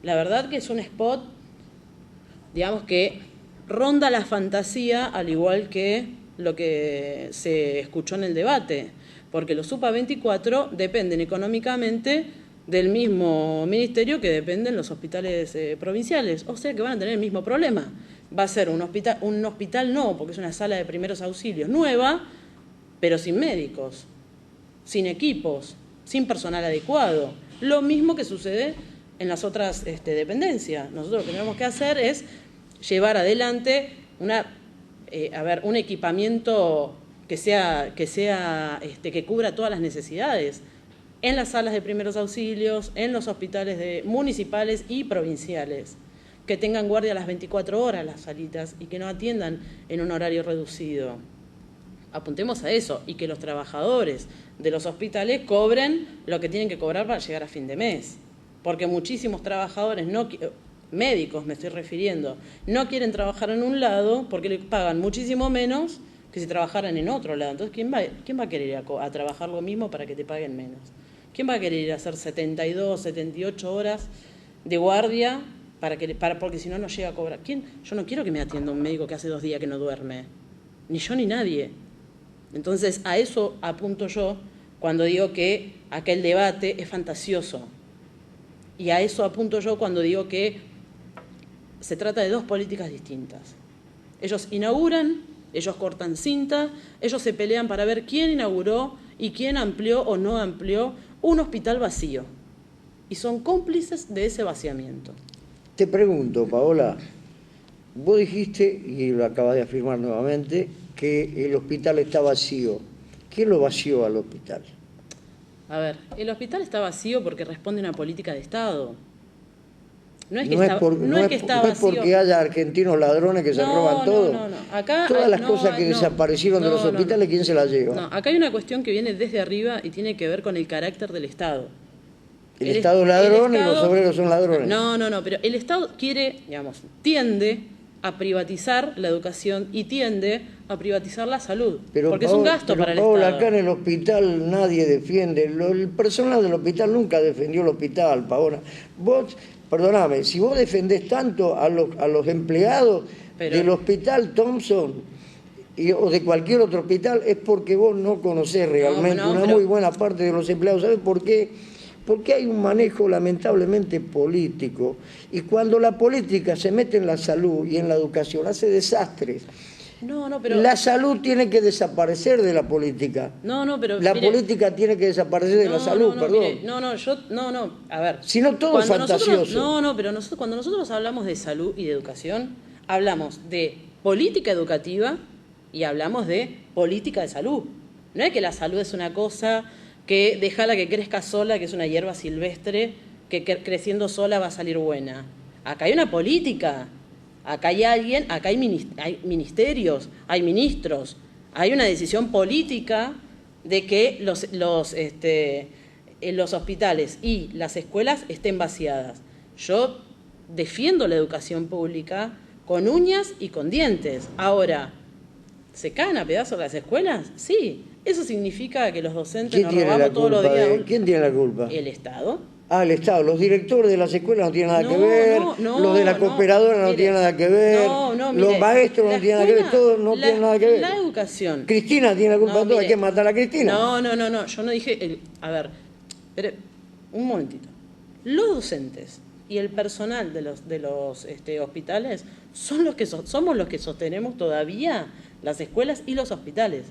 Speaker 7: la verdad que es un spot, digamos, que ronda la fantasía, al igual que lo que se escuchó en el debate, porque los UPA 24 dependen económicamente del mismo ministerio que dependen los hospitales provinciales, o sea que van a tener el mismo problema. Va a ser un hospital no, porque es una sala de primeros auxilios nueva, pero sin médicos, sin equipos, sin personal adecuado. Lo mismo que sucede en las otras dependencias. Nosotros lo que tenemos que hacer es llevar adelante un equipamiento que cubra todas las necesidades en las salas de primeros auxilios, en los hospitales municipales y provinciales, que tengan guardia a las 24 horas las salitas y que no atiendan en un horario reducido. Apuntemos a eso, y que los trabajadores de los hospitales cobren lo que tienen que cobrar para llegar a fin de mes, porque muchísimos trabajadores, médicos me estoy refiriendo, no quieren trabajar en un lado porque le pagan muchísimo menos que si trabajaran en otro lado. Entonces, ¿quién va a querer ir a trabajar lo mismo para que te paguen menos? ¿Quién va a querer ir a hacer 72, 78 horas de guardia porque si no, no llega a cobrar? Yo no quiero que me atienda un médico que hace 2 días que no duerme, ni yo ni nadie. Entonces, a eso apunto yo cuando digo que aquel debate es fantasioso. Y a eso apunto yo cuando digo que se trata de 2 políticas distintas. Ellos inauguran, ellos cortan cinta, ellos se pelean para ver quién inauguró y quién amplió o no amplió un hospital vacío. Y son cómplices de ese vaciamiento.
Speaker 6: Te pregunto, Paola, vos dijiste, y lo acabas de afirmar nuevamente, que el hospital está vacío. ¿Quién lo vació al hospital?
Speaker 7: A ver, el hospital está vacío porque responde a una política de Estado. No es que está vacío.
Speaker 6: No es porque haya argentinos ladrones que se roban todo.
Speaker 7: No. Acá
Speaker 6: todas las cosas que desaparecieron de los hospitales, ¿quién se las lleva?
Speaker 7: No, acá hay una cuestión que viene desde arriba y tiene que ver con el carácter del Estado.
Speaker 6: El Estado es ladrón y los obreros son ladrones.
Speaker 7: No, pero el Estado tiende a privatizar la educación y tiende a privatizar la salud, porque es un gasto para el Estado.
Speaker 6: Acá en el hospital nadie defiende, el personal del hospital nunca defendió el hospital, Paola. Vos, perdóname, si vos defendés tanto a los empleados del hospital Thompson o de cualquier otro hospital, es porque vos no conocés realmente muy buena parte de los empleados. ¿Sabés por qué? Porque hay un manejo lamentablemente político, y cuando la política se mete en la salud y en la educación hace desastres.
Speaker 7: Pero
Speaker 6: la salud tiene que desaparecer de la política.
Speaker 7: Pero
Speaker 6: la política tiene que desaparecer de la salud, perdón.
Speaker 7: A ver.
Speaker 6: Si no, todo es fantasioso.
Speaker 7: Pero cuando nosotros hablamos de salud y de educación, hablamos de política educativa y hablamos de política de salud. No es que la salud es una cosa que déjala que crezca sola, que es una hierba silvestre, que creciendo sola va a salir buena. Acá hay una política, acá hay alguien, acá hay ministerios, hay ministros, hay una decisión política de que los hospitales y las escuelas estén vaciadas. Yo defiendo la educación pública con uñas y con dientes. Ahora, ¿se caen a pedazos las escuelas? Sí. Eso significa que los docentes nos robamos todos los días.
Speaker 6: ¿Quién tiene la culpa?
Speaker 7: El Estado.
Speaker 6: El Estado. Los directores de las escuelas no tienen nada que ver, los de la cooperadora no tienen nada que ver, los maestros no tienen nada que ver, todos no tienen nada que ver.
Speaker 7: La educación.
Speaker 6: Cristina tiene la culpa de todo, hay que matar a Cristina.
Speaker 7: No, yo no dije... A ver, un momentito. Los docentes y el personal de los hospitales somos los que sostenemos todavía las escuelas y los hospitales.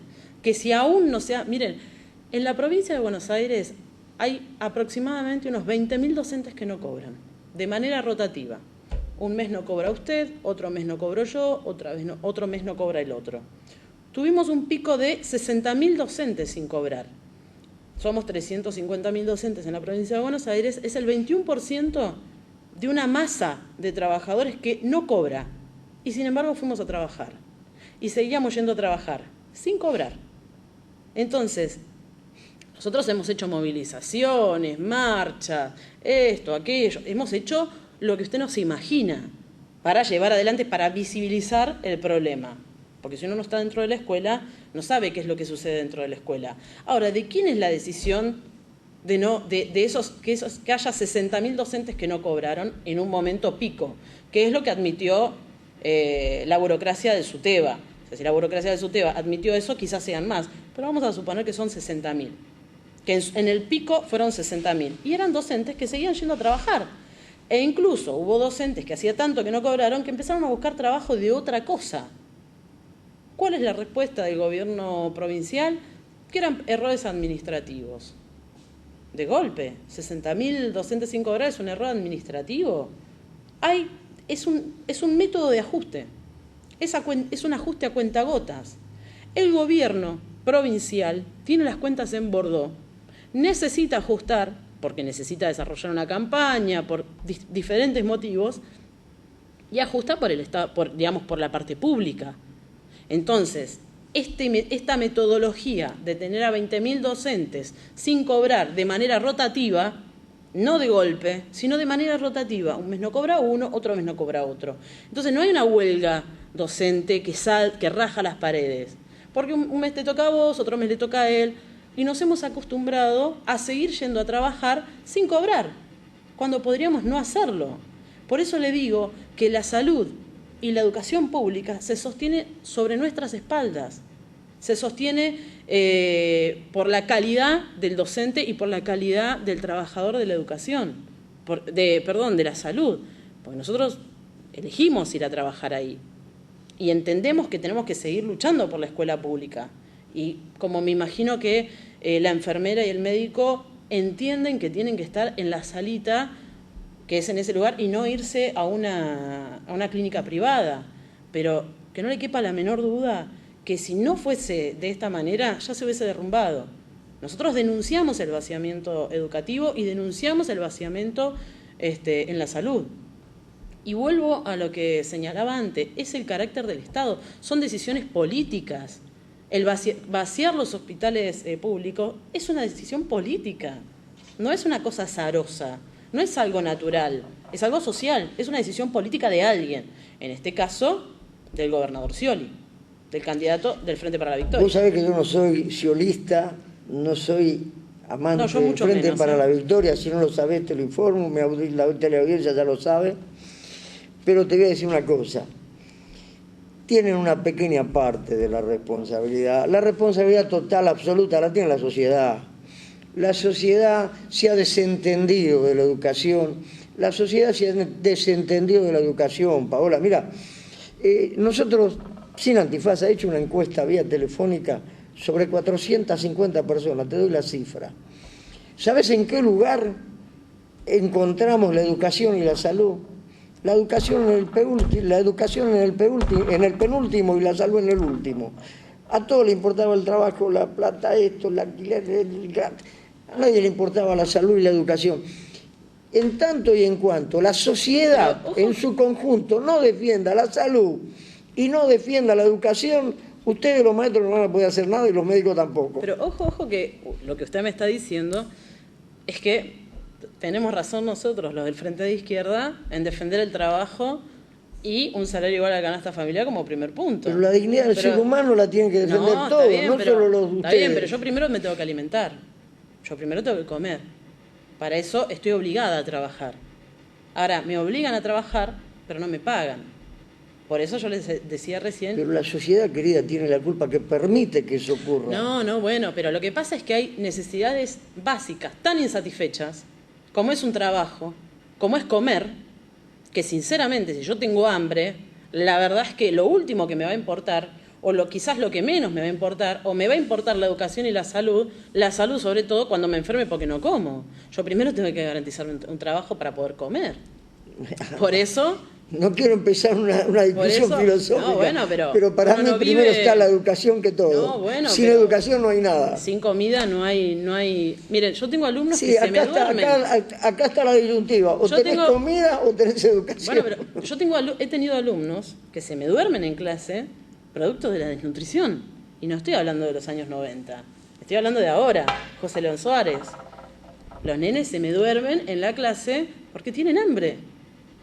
Speaker 7: Que si aún no sea... Miren, en la provincia de Buenos Aires hay aproximadamente unos 20.000 docentes que no cobran, de manera rotativa. Un mes no cobra usted, otro mes no cobro yo, otro mes no cobra el otro. Tuvimos un pico de 60.000 docentes sin cobrar. Somos 350.000 docentes en la provincia de Buenos Aires, es el 21% de una masa de trabajadores que no cobra. Y sin embargo fuimos a trabajar. Y seguíamos yendo a trabajar, sin cobrar. Entonces, nosotros hemos hecho movilizaciones, marchas, esto, aquello, hemos hecho lo que usted no se imagina para llevar adelante, para visibilizar el problema. Porque si uno no está dentro de la escuela, no sabe qué es lo que sucede dentro de la escuela. Ahora, ¿de quién es la decisión que haya 60.000 docentes que no cobraron en un momento pico? Que es lo que admitió la burocracia de SUTEBA. Si la burocracia de SUTEBA admitió eso, quizás sean más, pero vamos a suponer que son 60.000, que en el pico fueron 60.000, y eran docentes que seguían yendo a trabajar, e incluso hubo docentes que hacía tanto que no cobraron que empezaron a buscar trabajo de otra cosa. ¿Cuál es la respuesta del gobierno provincial? Que eran errores administrativos. De golpe, 60.000 docentes sin cobrar es un error administrativo. Es un método de ajuste. Es un ajuste a cuentagotas. El gobierno provincial tiene las cuentas en Bordeaux, necesita ajustar, porque necesita desarrollar una campaña, por diferentes motivos, y ajusta por el Estado, por la parte pública. Entonces, esta metodología de tener a 20.000 docentes sin cobrar de manera rotativa, no de golpe, sino de manera rotativa. Un mes no cobra uno, otro mes no cobra otro. Entonces no hay una huelga docente que raja las paredes. Porque un mes te toca a vos, otro mes le toca a él. Y nos hemos acostumbrado a seguir yendo a trabajar sin cobrar, cuando podríamos no hacerlo. Por eso le digo que la salud y la educación pública se sostiene sobre nuestras espaldas. Se sostiene por la calidad del docente y por la calidad del trabajador de la educación, de la salud. Porque nosotros elegimos ir a trabajar ahí y entendemos que tenemos que seguir luchando por la escuela pública. Y como me imagino que la enfermera y el médico entienden que tienen que estar en la salita que es en ese lugar y no irse a una clínica privada. Pero que no le quepa la menor duda que si no fuese de esta manera ya se hubiese derrumbado. Nosotros denunciamos el vaciamiento educativo y denunciamos el vaciamiento en la salud. Y vuelvo a lo que señalaba antes, es el carácter del Estado, son decisiones políticas. El vaciar los hospitales públicos es una decisión política, no es una cosa azarosa, no es algo natural, es algo social, es una decisión política de alguien, en este caso del gobernador Scioli, del candidato del Frente para la Victoria.
Speaker 6: Vos sabés que yo no soy sciolista, no soy amante del Frente
Speaker 7: menos,
Speaker 6: para la Victoria, si no lo sabés te lo informo, la teleaudiencia ya lo sabe, pero te voy a decir una cosa. Tienen una pequeña parte de la responsabilidad total, absoluta, la tiene la sociedad. La sociedad se ha desentendido de la educación, Paola. Mira, nosotros, sin Antifaz, ha hecho una encuesta vía telefónica sobre 450 personas, te doy la cifra. ¿Sabes en qué lugar encontramos la educación y la salud? La educación en el penúltimo y la salud en el último. A todos le importaba el trabajo, la plata, esto, el alquiler, a nadie le importaba la salud y la educación. En tanto y en cuanto la sociedad en su conjunto no defienda la salud y no defienda la educación, ustedes los maestros no van a poder hacer nada y los médicos tampoco.
Speaker 7: Pero ojo que lo que usted me está diciendo es que tenemos razón nosotros, los del Frente de Izquierda, en defender el trabajo y un salario igual a la canasta familiar como primer punto.
Speaker 6: Pero la dignidad del ser humano la tienen que defender todos, no solo los de ustedes.
Speaker 7: Está bien, pero yo primero me tengo que alimentar, yo primero tengo que comer. Para eso estoy obligada a trabajar. Ahora, me obligan a trabajar, pero no me pagan. Por eso yo les decía recién...
Speaker 6: Pero la sociedad, querida, tiene la culpa que permite que eso ocurra.
Speaker 7: No, bueno, pero lo que pasa es que hay necesidades básicas tan insatisfechas, como es un trabajo, como es comer, que sinceramente, si yo tengo hambre, la verdad es que lo último que me va a importar, quizás lo que menos me va a importar, o me va a importar la educación y la salud sobre todo cuando me enferme porque no como. Yo primero tengo que garantizar un trabajo para poder comer. Por eso...
Speaker 6: No quiero empezar una discusión filosófica,
Speaker 7: no, bueno,
Speaker 6: pero para mí primero está la educación que todo.
Speaker 7: No, bueno,
Speaker 6: sin educación no hay nada.
Speaker 7: Sin comida no hay... Miren, yo tengo alumnos que se me duermen.
Speaker 6: Acá está la disyuntiva, o tenés comida o tenés educación.
Speaker 7: Bueno, pero yo he tenido alumnos que se me duermen en clase producto de la desnutrición. Y no estoy hablando de los años 90, estoy hablando de ahora, José León Suárez. Los nenes se me duermen en la clase porque tienen hambre.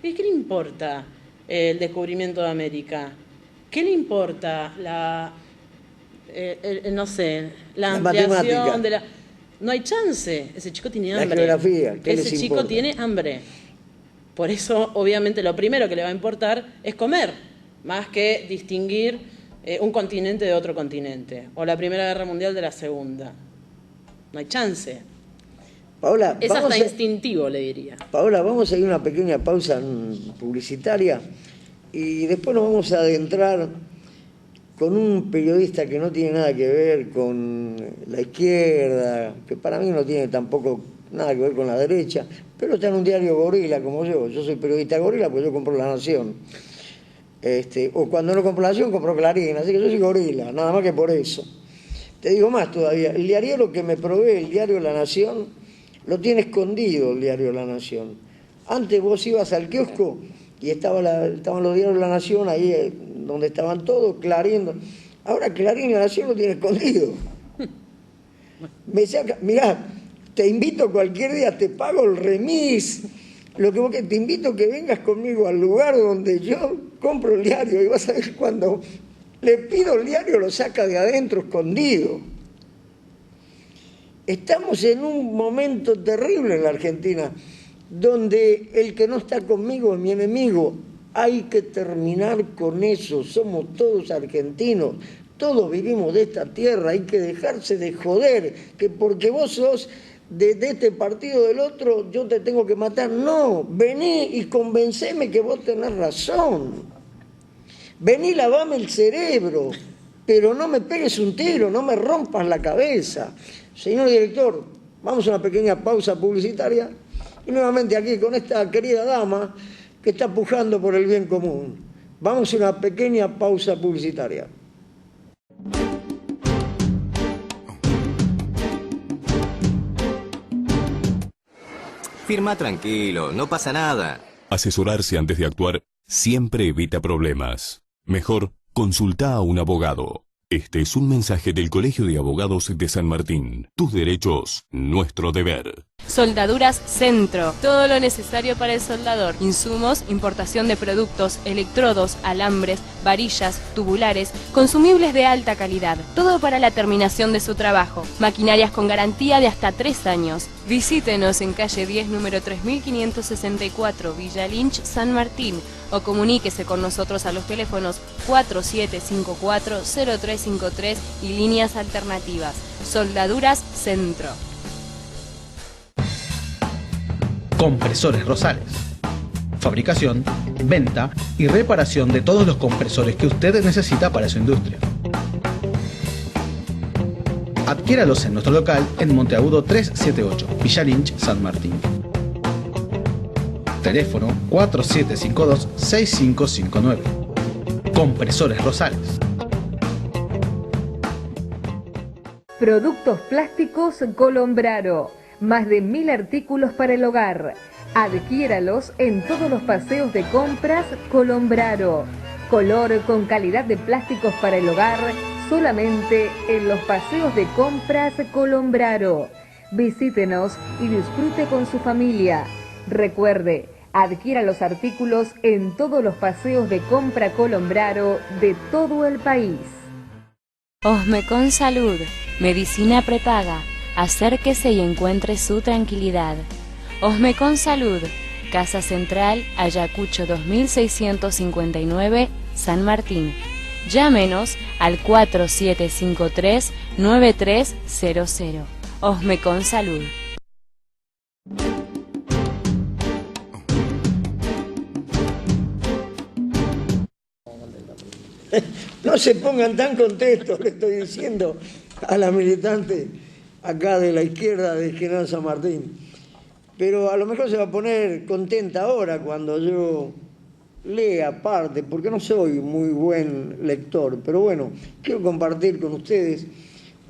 Speaker 7: ¿Qué le importa el descubrimiento de América? ¿Qué le importa la ampliación de la... No hay chance, ese chico tiene hambre.
Speaker 6: La geografía, ¿qué les
Speaker 7: ese chico
Speaker 6: importa?
Speaker 7: tiene hambre. Por eso, obviamente, lo primero que le va a importar es comer, más que distinguir un continente de otro continente, o la Primera Guerra Mundial de la Segunda. No hay chance.
Speaker 6: Paola,
Speaker 7: es hasta instintivo, le diría.
Speaker 6: Paola, vamos a ir a una pequeña pausa publicitaria y después nos vamos a adentrar con un periodista que no tiene nada que ver con la izquierda, que para mí no tiene tampoco nada que ver con la derecha, pero está en un diario gorila como yo. Yo soy periodista gorila porque yo compro La Nación. O cuando no compro La Nación, compro Clarín, así que yo soy gorila, nada más que por eso. Te digo más todavía, el diario que me provee, el diario La Nación, lo tiene escondido el diario La Nación. Antes vos ibas al kiosco y estaban los diarios de La Nación ahí donde estaban todos, Clarín. Ahora Clarín y La Nación lo tiene escondido. Mirá, te invito cualquier día, te pago el remis. Te invito a que vengas conmigo al lugar donde yo compro el diario y vas a ver cuando le pido el diario lo saca de adentro escondido. Estamos en un momento terrible en la Argentina, donde el que no está conmigo es mi enemigo. Hay que terminar con eso, somos todos argentinos, todos vivimos de esta tierra, hay que dejarse de joder, que porque vos sos de este partido o del otro, yo te tengo que matar. No, vení y convenceme que vos tenés razón. Vení, lavame el cerebro, pero no me pegues un tiro, no me rompas la cabeza. Señor director, vamos a una pequeña pausa publicitaria y nuevamente aquí con esta querida dama que está pujando por el bien común. Vamos a una pequeña pausa publicitaria.
Speaker 9: Firma tranquilo, no pasa nada.
Speaker 4: Asesorarse antes de actuar siempre evita problemas. Mejor, consulta a un abogado. Este es un mensaje del Colegio de Abogados de San Martín. Tus derechos, nuestro deber.
Speaker 3: Soldaduras Centro. Todo lo necesario para el soldador. Insumos, importación de productos, electrodos, alambres, varillas, tubulares, consumibles de alta calidad. Todo para la terminación de su trabajo. Maquinarias con garantía de hasta 3 años. Visítenos en calle 10, número 3564, Villa Lynch, San Martín. O comuníquese con nosotros a los teléfonos 4754-0353 y líneas alternativas. Soldaduras Centro.
Speaker 9: Compresores Rosales. Fabricación, venta y reparación de todos los compresores que usted necesita para su industria. Adquiéralos en nuestro local en Monteagudo 378, Villa Lynch, San Martín. Teléfono 4752-6559. Compresores Rosales.
Speaker 2: Productos plásticos Colombraro. Más de 1000 artículos para el hogar. Adquiéralos en todos los paseos de compras Colombraro. Color con calidad de plásticos para el hogar solamente en los paseos de compras Colombraro. Visítenos y disfrute con su familia. Recuerde, adquiera los artículos en todos los paseos de compra Colombraro de todo el país.
Speaker 3: Osmecon Salud, medicina prepaga. Acérquese y encuentre su tranquilidad. Osmecon Salud, Casa Central, Ayacucho 2659, San Martín. Llámenos al 4753-9300. Osmecon Salud.
Speaker 6: No se pongan tan contentos, le estoy diciendo a la militante acá de la izquierda de General San Martín. Pero a lo mejor se va a poner contenta ahora cuando yo lea parte, porque no soy muy buen lector, pero bueno, quiero compartir con ustedes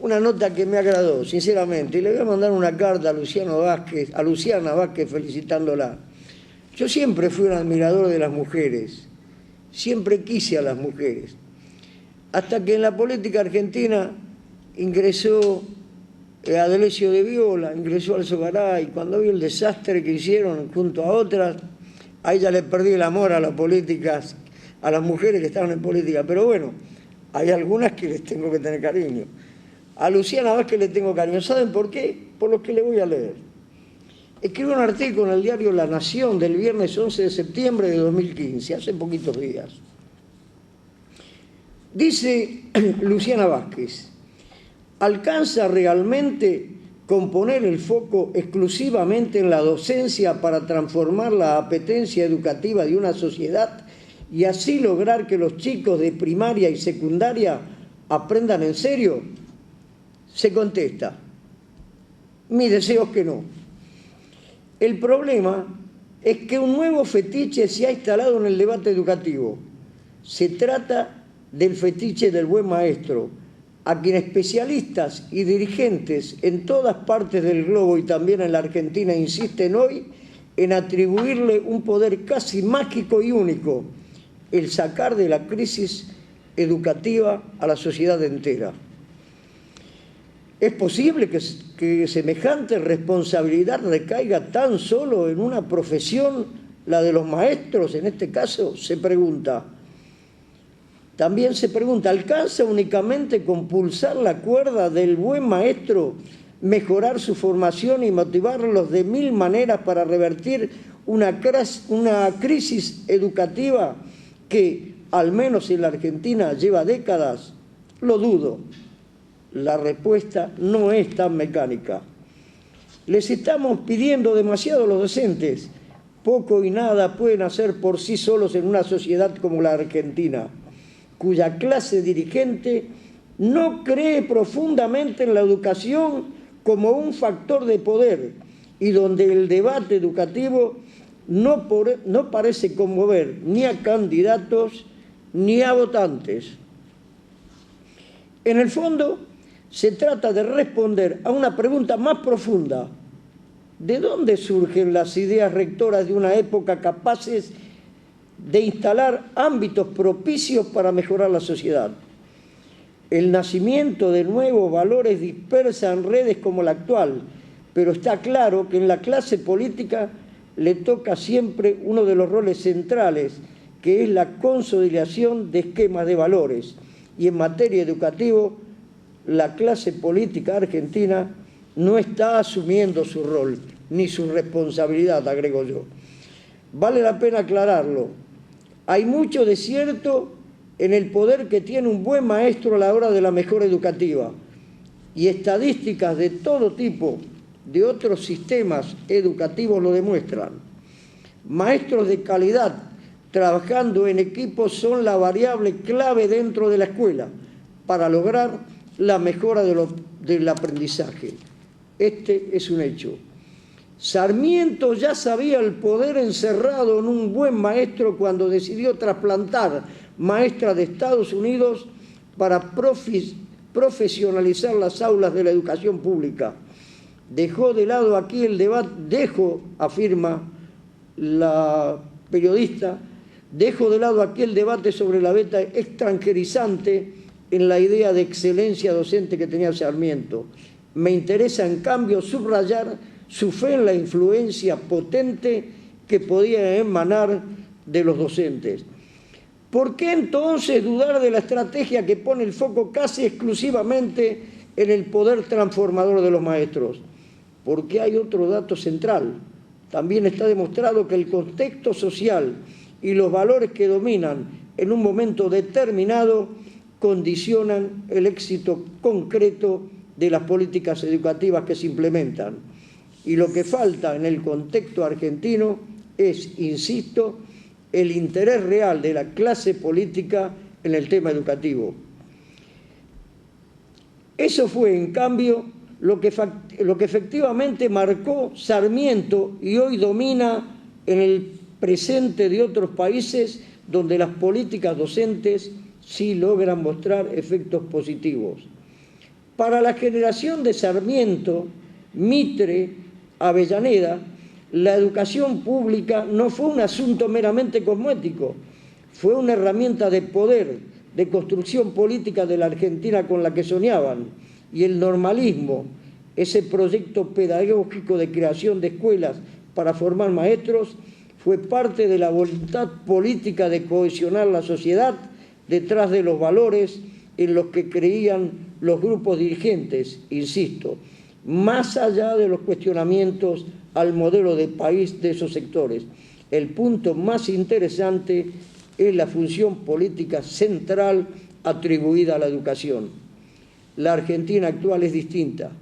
Speaker 6: una nota que me agradó, sinceramente, y le voy a mandar una carta a Luciana Vázquez felicitándola. Yo siempre fui un admirador de las mujeres, siempre quise a las mujeres, hasta que en la política argentina ingresó Adelesio de Viola, ingresó al Sogaray, cuando vi el desastre que hicieron junto a otras, a ella le perdí el amor a las políticas, a las mujeres que estaban en política, pero bueno, hay algunas que les tengo que tener cariño. A Luciana Vázquez le tengo cariño, ¿saben por qué? Por lo que le voy a leer. Escribió un artículo en el diario La Nación del viernes 11 de septiembre de 2015, hace poquitos días. Dice Luciana Vázquez: ¿alcanza realmente con poner el foco exclusivamente en la docencia para transformar la apetencia educativa de una sociedad y así lograr que los chicos de primaria y secundaria aprendan en serio? Se contesta: mi deseo es que no. El problema es que un nuevo fetiche se ha instalado en el debate educativo. Se trata del fetiche del buen maestro, a quien especialistas y dirigentes en todas partes del globo y también en la Argentina insisten hoy en atribuirle un poder casi mágico y único, el sacar de la crisis educativa a la sociedad entera. ¿Es posible que semejante responsabilidad recaiga tan solo en una profesión, la de los maestros en este caso? Se pregunta. También se pregunta, ¿alcanza únicamente con pulsar la cuerda del buen maestro, mejorar su formación y motivarlos de 1000 maneras para revertir una crisis educativa que, al menos en la Argentina, lleva décadas? Lo dudo. La respuesta no es tan mecánica. Les estamos pidiendo demasiado a los docentes. Poco y nada pueden hacer por sí solos en una sociedad como la Argentina, cuya clase dirigente no cree profundamente en la educación como un factor de poder y donde el debate educativo no parece conmover ni a candidatos ni a votantes. En el fondo, se trata de responder a una pregunta más profunda. ¿De dónde surgen las ideas rectoras de una época capaces de instalar ámbitos propicios para mejorar la sociedad? El nacimiento de nuevos valores dispersa en redes como la actual, pero está claro que en la clase política le toca siempre uno de los roles centrales, que es la consolidación de esquemas de valores. Y en materia educativa, la clase política argentina no está asumiendo su rol, ni su responsabilidad, agrego yo. Vale la pena aclararlo. Hay mucho de cierto en el poder que tiene un buen maestro a la hora de la mejora educativa, y estadísticas de todo tipo de otros sistemas educativos lo demuestran. Maestros de calidad trabajando en equipo son la variable clave dentro de la escuela para lograr la mejora del aprendizaje. Este es un hecho. Sarmiento ya sabía el poder encerrado en un buen maestro cuando decidió trasplantar maestras de Estados Unidos para profesionalizar las aulas de la educación pública. Dejó de lado aquí el debate, afirma la periodista, dejo de lado aquí el debate sobre la beta extranjerizante en la idea de excelencia docente que tenía Sarmiento. Me interesa, en cambio, subrayar su fe en la influencia potente que podía emanar de los docentes. ¿Por qué entonces dudar de la estrategia que pone el foco casi exclusivamente en el poder transformador de los maestros? Porque hay otro dato central. También está demostrado que el contexto social y los valores que dominan en un momento determinado condicionan el éxito concreto de las políticas educativas que se implementan. Y lo que falta en el contexto argentino es, insisto, el interés real de la clase política en el tema educativo. Eso fue, en cambio, lo que efectivamente marcó Sarmiento y hoy domina en el presente de otros países donde las políticas docentes sí logran mostrar efectos positivos. Para la generación de Sarmiento, Mitre, Avellaneda, la educación pública no fue un asunto meramente cosmético, fue una herramienta de poder, de construcción política de la Argentina con la que soñaban, y el normalismo, ese proyecto pedagógico de creación de escuelas para formar maestros, fue parte de la voluntad política de cohesionar la sociedad detrás de los valores en los que creían los grupos dirigentes, insisto, más allá de los cuestionamientos al modelo de país de esos sectores. El punto más interesante es la función política central atribuida a la educación. La Argentina actual es distinta,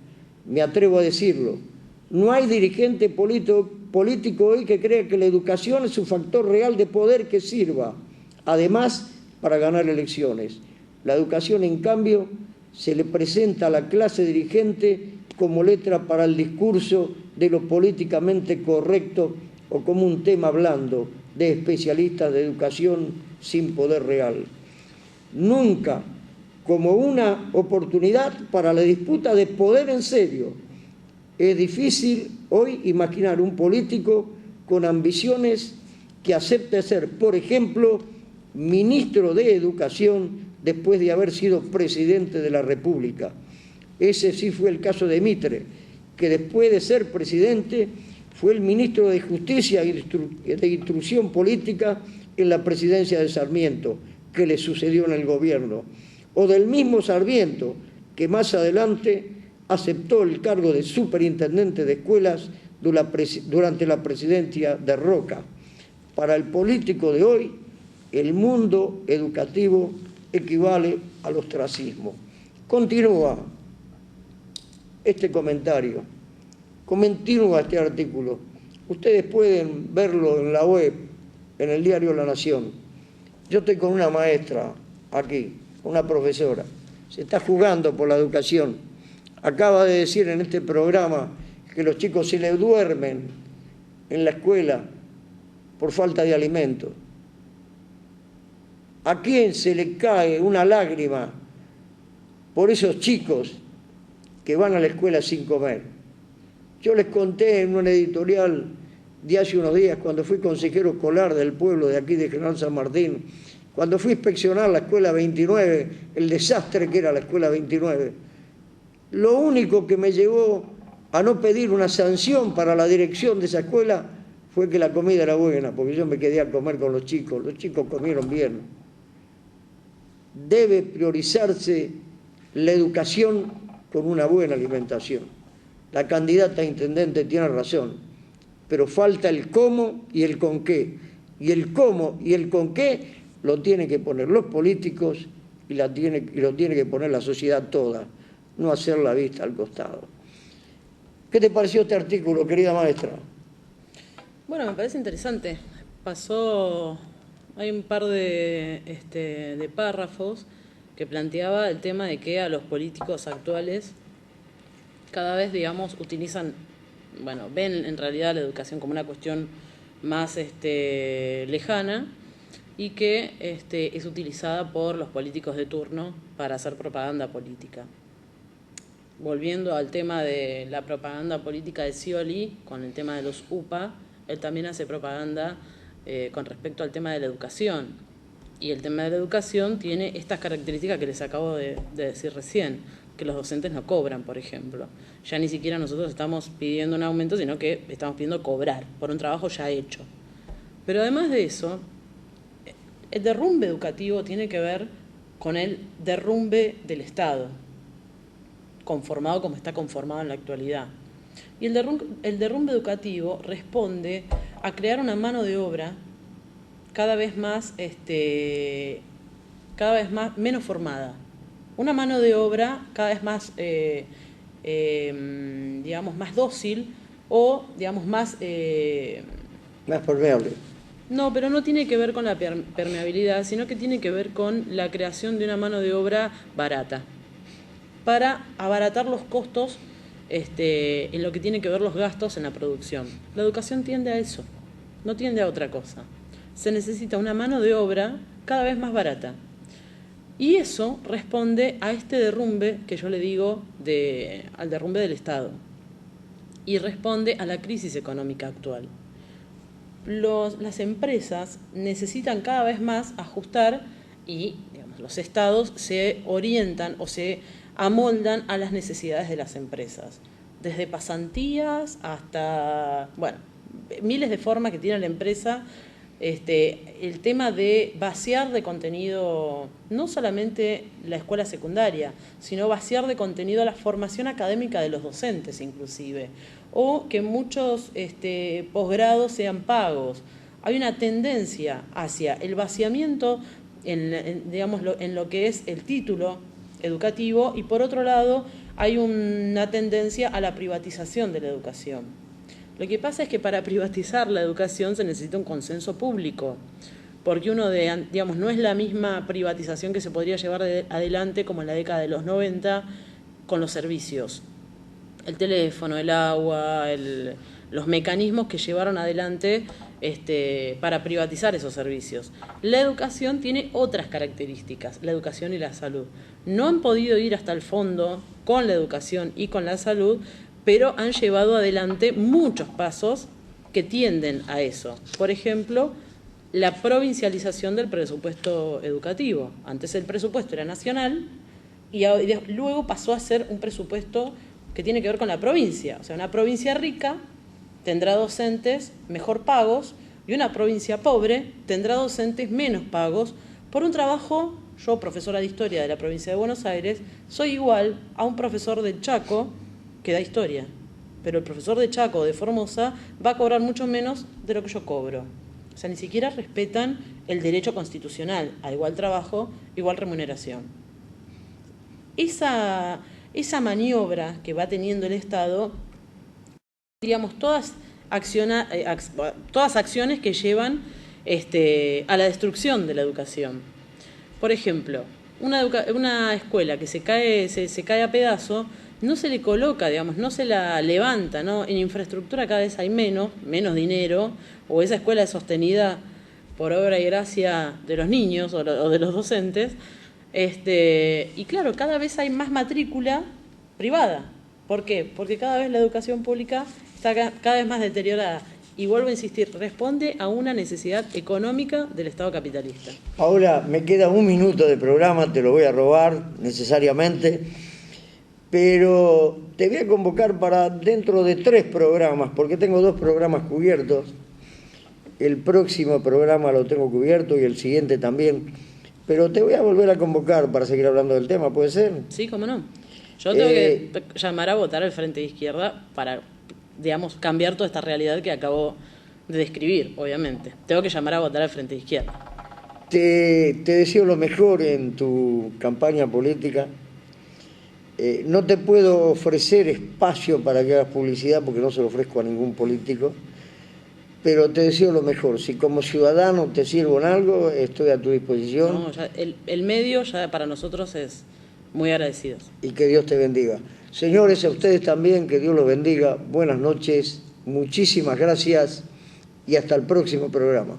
Speaker 6: me atrevo a decirlo. No hay dirigente político hoy que crea que la educación es un factor real de poder que sirva, además, para ganar elecciones. La educación, en cambio, se le presenta a la clase dirigente como letra para el discurso de lo políticamente correcto o como un tema blando de especialistas de educación sin poder real. Nunca como una oportunidad para la disputa de poder en serio. Es difícil hoy imaginar un político con ambiciones que acepte ser, por ejemplo, ministro de Educación después de haber sido presidente de la República. Ese sí fue el caso de Mitre, que después de ser presidente fue el ministro de Justicia y de Instrucción Política en la presidencia de Sarmiento, que le sucedió en el gobierno. O del mismo Sarmiento, que más adelante aceptó el cargo de superintendente de escuelas durante la presidencia de Roca. Para el político de hoy, el mundo educativo equivale al ostracismo. Continúa este comentario, continúa este artículo. Ustedes pueden verlo en la web, en el diario La Nación. Yo estoy con una maestra aquí, una profesora. Se está jugando por la educación. Acaba de decir en este programa que los chicos se les duermen en la escuela por falta de alimento. ¿A quién se le cae una lágrima por esos chicos que van a la escuela sin comer? Yo les conté en una editorial de hace unos días, cuando fui consejero escolar del pueblo de aquí de General San Martín, cuando fui a inspeccionar la escuela 29, el desastre que era la escuela 29, lo único que me llevó a no pedir una sanción para la dirección de esa escuela fue que la comida era buena, porque yo me quedé a comer con los chicos comieron bien. Debe priorizarse la educación con una buena alimentación. La candidata a intendente tiene razón, pero falta el cómo y el con qué. Y el cómo y el con qué lo tienen que poner los políticos y lo tiene que poner la sociedad toda, no hacer la vista al costado. ¿Qué te pareció este artículo, querida maestra?
Speaker 7: Bueno, me parece interesante. Hay un par de párrafos que planteaba el tema de que a los políticos actuales cada vez, digamos, ven en realidad la educación como una cuestión más lejana y que es utilizada por los políticos de turno para hacer propaganda política. Volviendo al tema de la propaganda política de Scioli, con el tema de los UPA, él también hace propaganda con respecto al tema de la educación. Y el tema de la educación tiene estas características que les acabo de decir recién, que los docentes no cobran, por ejemplo. Ya ni siquiera nosotros estamos pidiendo un aumento, sino que estamos pidiendo cobrar por un trabajo ya hecho. Pero además de eso, el derrumbe educativo tiene que ver con el derrumbe del Estado, conformado como está conformado en la actualidad. Y el derrumbe educativo responde a crear una mano de obra cada vez más menos formada. Una mano de obra cada vez más, más dócil o, más
Speaker 6: permeable.
Speaker 7: No, pero no tiene que ver con la permeabilidad, sino que tiene que ver con la creación de una mano de obra barata, para abaratar los costos en lo que tiene que ver los gastos en la producción. La educación tiende a eso, no tiende a otra cosa. Se necesita una mano de obra cada vez más barata. Y eso responde a este derrumbe que yo le digo al derrumbe del Estado. Y responde a la crisis económica actual. Las empresas necesitan cada vez más ajustar y los estados se orientan o se amoldan a las necesidades de las empresas. Desde pasantías hasta, miles de formas que tiene la empresa. El tema de vaciar de contenido no solamente la escuela secundaria, sino vaciar de contenido la formación académica de los docentes inclusive, o que muchos posgrados sean pagos. Hay una tendencia hacia el vaciamiento en lo que es el título educativo y por otro lado hay una tendencia a la privatización de la educación. Lo que pasa es que para privatizar la educación se necesita un consenso público, porque no es la misma privatización que se podría llevar adelante como en la década de los 90 con los servicios. El teléfono, el agua, los mecanismos que llevaron adelante para privatizar esos servicios. La educación tiene otras características, la educación y la salud. No han podido ir hasta el fondo con la educación y con la salud, pero han llevado adelante muchos pasos que tienden a eso. Por ejemplo, la provincialización del presupuesto educativo. Antes el presupuesto era nacional y luego pasó a ser un presupuesto que tiene que ver con la provincia. O sea, una provincia rica tendrá docentes mejor pagos y una provincia pobre tendrá docentes menos pagos por un trabajo. Yo, profesora de historia de la provincia de Buenos Aires, soy igual a un profesor del Chaco que da historia, pero el profesor de Chaco o de Formosa va a cobrar mucho menos de lo que yo cobro. O sea, ni siquiera respetan el derecho constitucional a igual trabajo, igual remuneración. Esa maniobra que va teniendo el Estado, todas acciones que llevan a la destrucción de la educación. Por ejemplo, una escuela que se cae a pedazo, no se le coloca, no se la levanta, ¿no? En infraestructura cada vez hay menos dinero, o esa escuela es sostenida por obra y gracia de los niños o de los docentes, y claro, cada vez hay más matrícula privada. ¿Por qué? Porque cada vez la educación pública está cada vez más deteriorada. Y vuelvo a insistir, responde a una necesidad económica del Estado capitalista.
Speaker 6: Ahora me queda 1 minuto de programa, te lo voy a robar necesariamente, pero te voy a convocar para dentro de 3 programas, porque tengo 2 programas cubiertos. El próximo programa lo tengo cubierto y el siguiente también, pero te voy a volver a convocar para seguir hablando del tema, ¿puede ser?
Speaker 7: Sí, cómo no. Yo tengo que llamar a votar al Frente de Izquierda para, digamos, cambiar toda esta realidad que acabo de describir, obviamente. Tengo que llamar a votar al Frente de Izquierda.
Speaker 6: Te deseo lo mejor en tu campaña política. No te puedo ofrecer espacio para que hagas publicidad porque no se lo ofrezco a ningún político, pero te deseo lo mejor. Si como ciudadano te sirvo en algo, estoy a tu disposición.
Speaker 7: No, ya el medio ya para nosotros es muy agradecido.
Speaker 6: Y que Dios te bendiga. Señores, a ustedes también, que Dios los bendiga. Buenas noches, muchísimas gracias y hasta el próximo programa.